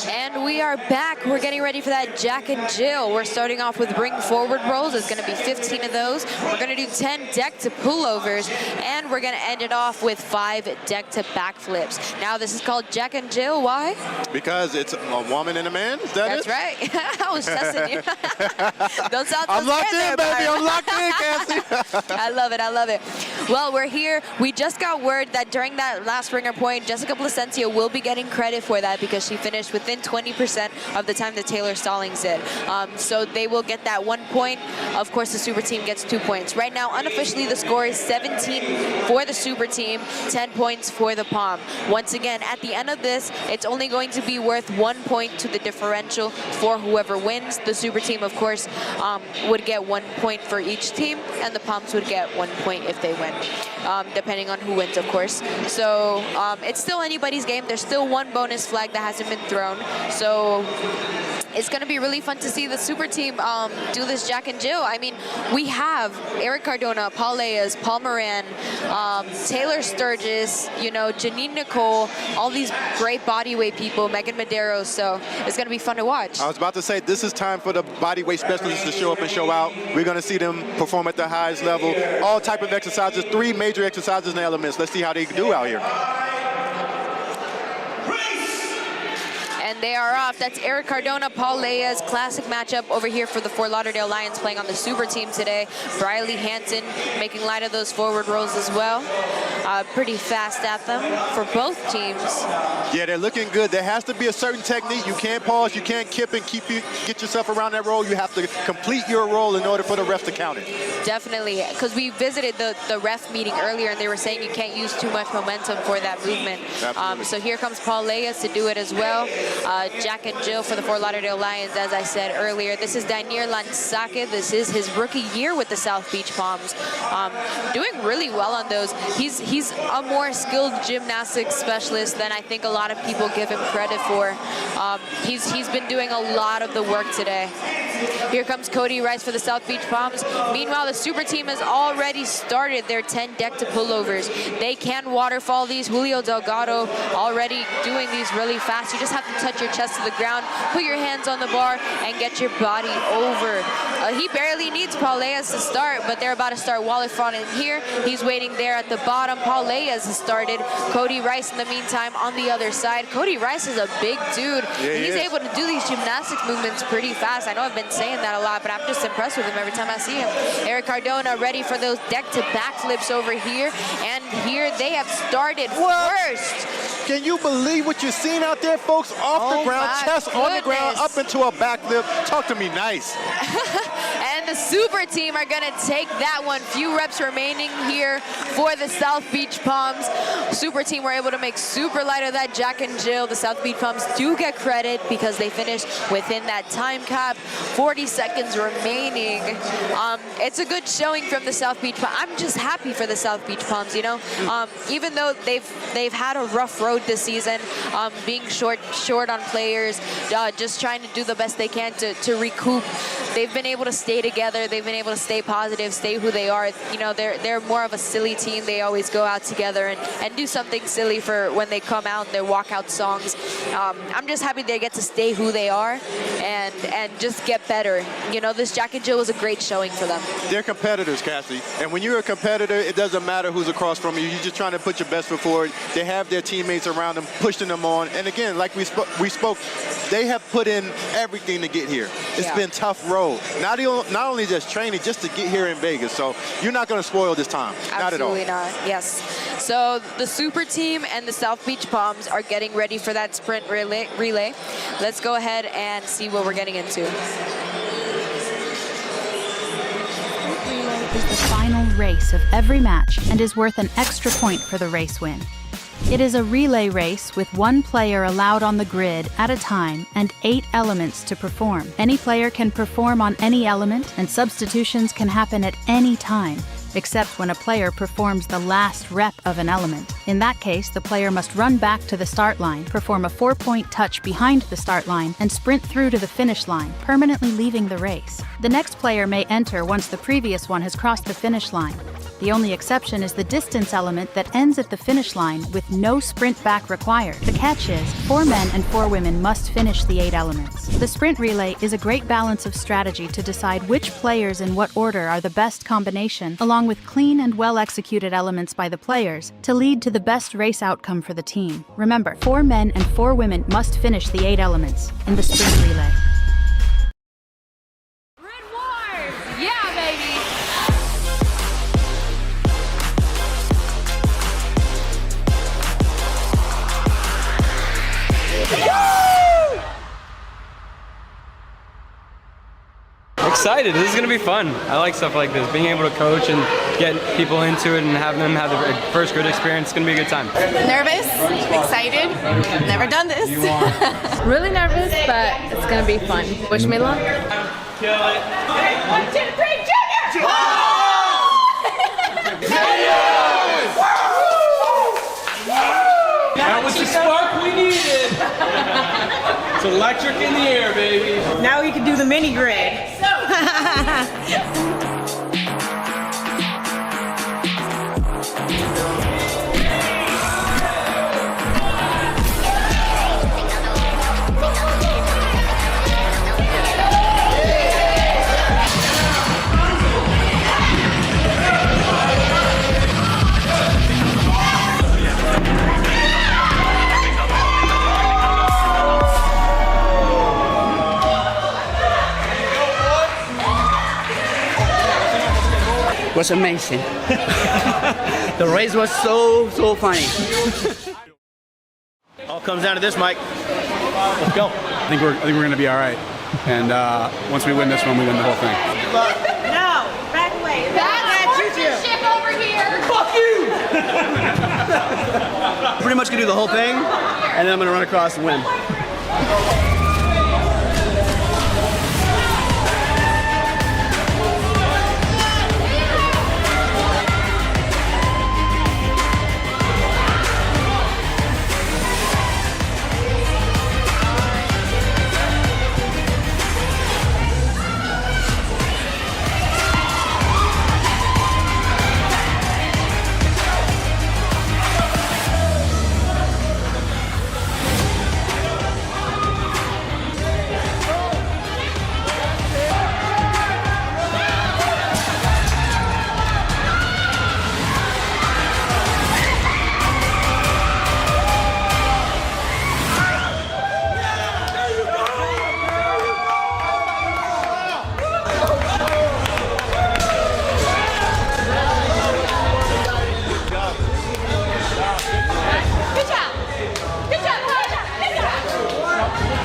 And we are back. We're getting ready for that Jack and Jill. We're starting off with ring forward rolls. It's going to be 15 of those. We're going to do 10 deck to pullovers, and we're going to end it off with 5 deck to backflips. Now this is called Jack and Jill. Why? Because it's a woman and a man. Is that That's it? right. I was testing you. Don't sound so I'm locked scared in, there, baby. Byron. I'm locked in, Cassie. I love it. I love it. Well, we're here. We just got word that during that last ringer point, Jessica Placencia will be getting credit for that because she finished within 20% of the time that Taylor Stallings did. So they will get that 1 point. Of course, the super team gets 2 points. Right now, unofficially, the score is 17 for the super team, 10 points for the Palm. Once again, at the end of this, it's only going to be worth 1 point to the differential for whoever wins. The super team, of course, would get 1 point for each team, and the Palms would get 1 point if they win, depending on who wins, of course. So it's still anybody's game. There's still 1 bonus flag that hasn't been thrown. So it's going to be really fun to see the super team do this Jack and Jill. I mean, we have Eric Cardona, Paul Leas, Paul Moran, Taylor Sturgis, you know, Janine Nicole, all these great bodyweight people, Megan Medeiros. So it's going to be fun to watch. I was about to say, this is time for the bodyweight specialists to show up and show out. We're going to see them perform at the highest level. All type of exercises, 3 major exercises and elements. Let's see how they do out here. And they are off. That's Eric Cardona, Paul Leas, classic matchup over here for the Fort Lauderdale Lions playing on the super team today. Briley Hanson making light of those forward rolls as well. Pretty fast at them for both teams. Yeah, they're looking good. There has to be a certain technique. You can't pause, you can't kip and get yourself around that roll. You have to complete your roll in order for the ref to count it. Definitely, because we visited the ref meeting earlier and they were saying you can't use too much momentum for that movement. So here comes Paul Leas to do it as well. Jack and Jill for the Fort Lauderdale Lions, as I said earlier. This is Daniel Lansake. This is his rookie year with the South Beach Palms. Doing really well on those. He's a more skilled gymnastics specialist than I think a lot of people give him credit for. He's been doing a lot of the work today. Here comes Cody Rice for the South Beach Palms. Meanwhile, the super team has already started their 10 deck to pullovers. They can waterfall these. Julio Delgado already doing these really fast. You just have to touch your chest to the ground, put your hands on the bar, and get your body over. He barely needs Paul Leas to start, but they're about to start waterfalling here. He's waiting there at the bottom. Paul Leas has started. Cody Rice, in the meantime, on the other side. Cody Rice is a big dude. Yeah, He's able to do these gymnastics movements pretty fast. I know I've been saying that a lot, but I'm just impressed with him every time I see him. Eric Cardona ready for those deck to backflips over here, and here they have started first. Can you believe what you're seeing out there, folks? Off the ground, chest on the ground, up into a backflip. Talk to me nice. And the super team are going to take that one. Few reps remaining here for the South Beach Palms. Super team were able to make super light of that Jack and Jill. The South Beach Palms do get credit because they finished within that time cap. 40 seconds remaining. It's a good showing from the South Beach Palms. I'm just happy for the South Beach Palms, you know. Even though they've had a rough road this season, being short on players, just trying to do the best they can to recoup. They've been able to stay together. They've been able to stay positive, stay who they are. You know, they're more of a silly team. They always go out together and do something silly for when they come out, their walkout songs. I'm just happy they get to stay who they are and just get better. You know, this Jack and Jill was a great showing for them. They're competitors, Cassie. And when you're a competitor, it doesn't matter who's across from you. You're just trying to put your best foot forward. They have their teammates around them, pushing them on. And again, like we spoke, they have put in everything to get here. It's been a tough road. Not only just training, just to get here in Vegas. So you're not going to spoil this time. Not at all. Absolutely not, yes. So the Super Team and the South Beach Palms are getting ready for that sprint relay. Let's go ahead and see what we're getting into. Relay is the final race of every match and is worth an extra point for the race win. It is a relay race with one player allowed on the grid at a time and 8 elements to perform. Any player can perform on any element, and substitutions can happen at any time, except when a player performs the last rep of an element. In that case, the player must run back to the start line, perform a 4-point touch behind the start line, and sprint through to the finish line, permanently leaving the race. The next player may enter once the previous one has crossed the finish line. The only exception is the distance element that ends at the finish line with no sprint back required. The catch is, 4 men and 4 women must finish the 8 elements. The sprint relay is a great balance of strategy to decide which players in what order are the best combination, along with clean and well-executed elements by the players, to lead to the best race outcome for the team. Remember, 4 men and 4 women must finish the 8 elements in the sprint relay. Yeah, baby! Excited. This is going to be fun. I like stuff like this. Being able to coach and get people into it and have them have the first good experience, it's going to be a good time. Nervous, excited, never done this. Really nervous, but it's going to be fun. Wish me luck. Kill it. 1, 2, 3, Junior! That was the spark we needed. It's electric in the air, baby. Now we can do the mini grid. Was amazing. The race was so funny. All comes down to this, Mike. Let's go. I think we're going to be all right. And once we win this one, we win the whole thing. No, back away. That's ship over here. Fuck you! Pretty much gonna do the whole thing, and then I'm gonna run across and win.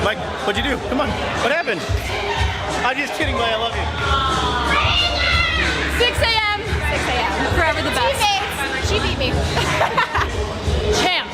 Mike, what'd you do? Come on. What happened? I'm just kidding, Mike. I love you. 6 a.m. 6 a.m. Forever the best. Teammates. She beat me. Champ.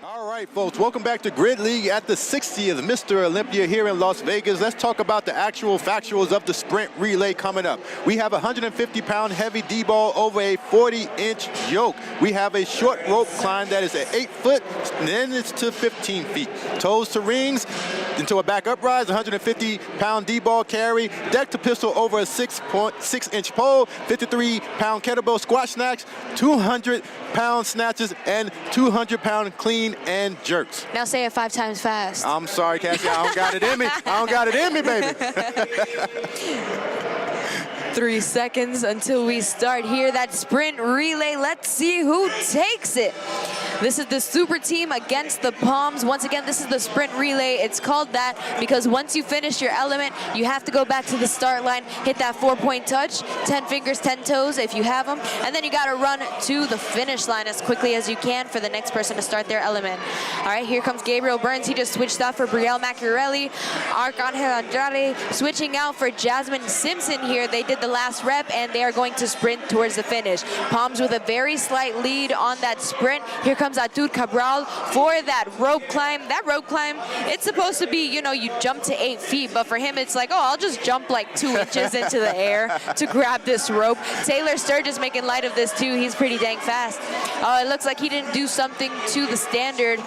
All right, folks, welcome back to Grid League at the 60th Mr. Olympia here in Las Vegas. Let's talk about the actual factuals of the sprint relay coming up. We have a 150-pound heavy D-ball over a 40-inch yoke. We have a short rope climb that is at 8 foot, and then it's to 15 feet. Toes to rings into a back uprise, 150-pound D-ball carry, deck to pistol over a 6.6-inch pole, 53-pound kettlebell squat snatch, 200-pound snatches, and 200-pound clean and jerks. Now say it 5 times fast. I'm sorry, Cassie, I don't got it in me. I don't got it in me, baby. 3 seconds until we start here. That sprint relay, let's see who takes it. This is the Super Team against the Palms. Once again, this is the sprint relay. It's called that because once you finish your element, you have to go back to the start line, hit that 4-point touch, 10 fingers, 10 toes if you have them, and then you got to run to the finish line as quickly as you can for the next person to start their element. All right, here comes Gabriel Burns. He just switched out for Brielle Machiarelli. Arcangel Andrade switching out for Jasmine Simpson here. They did the last rep, and they are going to sprint towards the finish. Palms with a very slight lead on that sprint. Here comes Atud Cabral for that rope climb. That rope climb, it's supposed to be, you know, you jump to 8 feet, but for him, it's like, oh, I'll just jump like 2 inches into the air to grab this rope. Taylor Sturgis making light of this too. He's pretty dang fast. It looks like he didn't do something to the standard.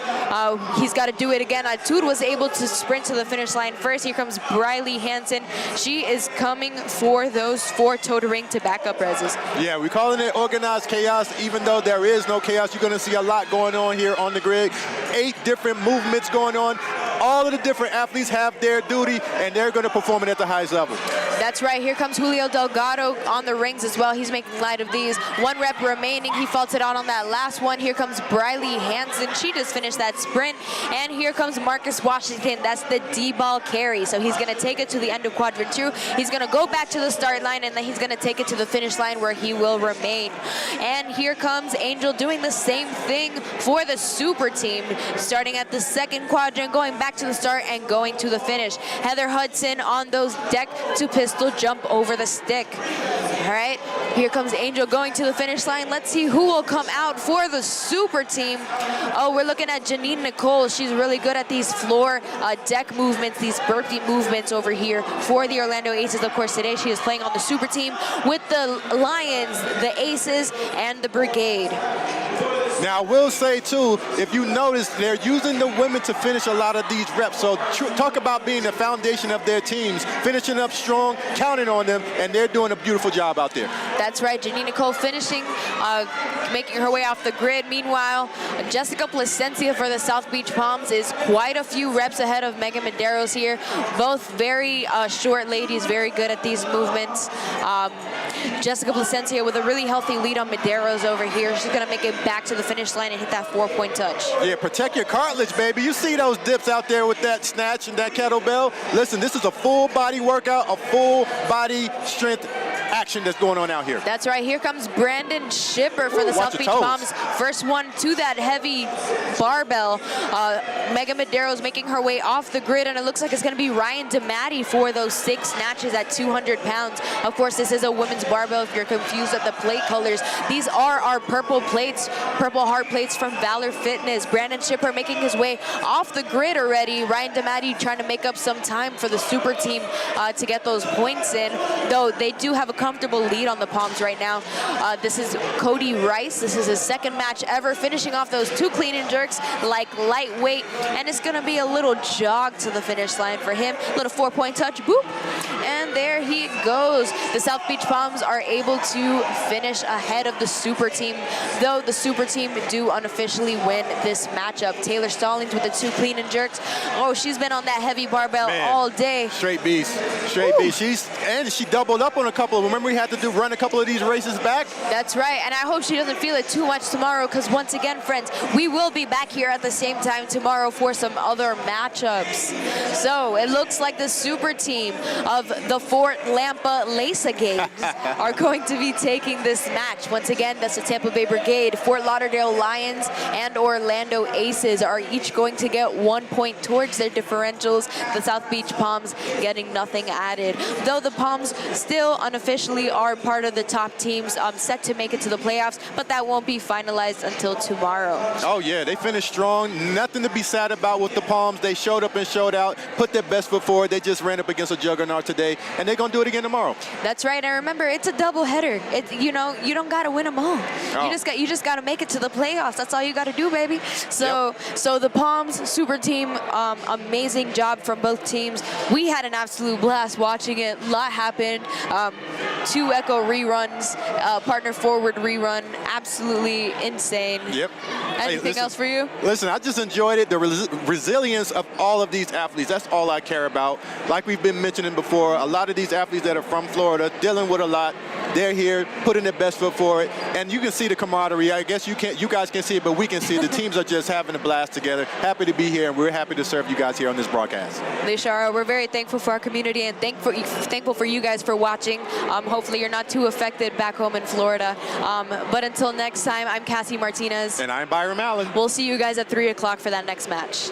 He's got to do it again. Atud was able to sprint to the finish line first. Here comes Briley Hansen. She is coming for those 4 toe-to-ring to back up reses. Yeah, we're calling it organized chaos, even though there is no chaos. You're going to see a lot going on here on the grid. 8 different movements going on. All of the different athletes have their duty, and they're going to perform it at the highest level. That's right. Here comes Julio Delgado on the rings as well. He's making light of these. 1 rep remaining. He faulted out on that last one. Here comes Briley Hansen. She just finished that sprint. And here comes Marcus Washington. That's the D-ball carry. So he's going to take it to the end of quadrant 2. He's going to go back to the start line, and then he's going to take it to the finish line where he will remain. And here comes Angel doing the same thing for the Super Team, starting at the 2nd quadrant, going back to the start and going to the finish. Heather Hudson on those deck to pistol jump over the stick. All right, here comes Angel going to the finish line. Let's see who will come out for the Super Team. Oh, we're looking at Janine Nicole. She's really good at these floor deck movements, these birthday movements over here for the Orlando Aces. Of course, today she is playing on the Super Team with the Lions, the Aces, and the Brigade. Now, I will say, too, if you notice, they're using the women to finish a lot of these reps. So talk about being the foundation of their teams, finishing up strong, counting on them, and they're doing a beautiful job out there. That's right. Janine Nicole finishing, making her way off the grid. Meanwhile, Jessica Placencia for the South Beach Palms is quite a few reps ahead of Megan Medeiros here. Both very short ladies, very good at these movements. Jessica Placencia with a really healthy lead on Medeiros over here. She's going to make it back to the finish line and hit that 4-point touch. Yeah, protect your cartilage, baby. You see those dips out there with that snatch and that kettlebell. Listen, this is a full body workout, a full body strength action that's going on out here. That's right. Here comes Brandon Shipper for the South Beach Palms. First one to that heavy barbell. Megan Medeiros making her way off the grid, and it looks like it's going to be Ryan DeMatti for those 6 snatches at 200 pounds. Of course, this is a women's barbell if you're confused at the plate colors. These are our purple plates, purple heart plates from Valor Fitness. Brandon Shipper making his way off the grid already. Ryan DeMatti trying to make up some time for the Super Team to get those points in, though they do have a comfortable lead on the Palms right now. This is Cody Rice. This is his 2nd match ever, finishing off those 2 clean and jerks like lightweight, and it's going to be a little jog to the finish line for him. Little 4-point touch, boop, and there he goes. The South Beach Palms are able to finish ahead of the Super Team, though the Super Team do unofficially win this matchup. Taylor Stallings with the 2 clean and jerks. Oh, she's been on that heavy barbell all day. Straight beast, straight beast. She doubled up on a couple. Remember, we had to run a couple of these races back? That's right, and I hope she doesn't feel it too much tomorrow, because once again, friends, we will be back here at the same time tomorrow for some other matchups. So it looks like the Super Team of the Fort Lampa Laceagades are going to be taking this match. Once again, that's the Tampa Bay Brigade, Fort Lauderdale Lions, and Orlando Aces are each going to get 1 point towards their differentials. The South Beach Palms getting nothing added. Though the Palms still unofficially are part of the top teams set to make it to the playoffs, but that won't be finalized until tomorrow. Oh yeah, they finished strong. Nothing to be sad about with the Palms. They showed up and showed out, put their best foot forward. They just ran up against a juggernaut today, and they're gonna do it again tomorrow. That's right. And remember, it's a doubleheader. You don't gotta win them all. Oh. You just gotta make it to the playoffs. That's all you gotta do, baby. So the Palms Super Team, amazing job from both teams. We had an absolute blast watching it. A lot happened. 2 Echo reruns, partner forward rerun, absolutely insane. Yep. Anything else for you? Listen, I just enjoyed it. The resilience of all of these athletes, that's all I care about. Like we've been mentioning before, a lot of these athletes that are from Florida, dealing with a lot, they're here, putting their best foot forward, and you can see the camaraderie. I guess you guys can see it, but we can see it. The teams are just having a blast together. Happy to be here, and we're happy to serve you guys here on this broadcast. Lishara, we're very thankful for our community and thankful for you guys for watching. Hopefully you're not too affected back home in Florida. But until next time, I'm Cassie Martinez. And I'm Byron Allen. We'll see you guys at 3 o'clock for that next match.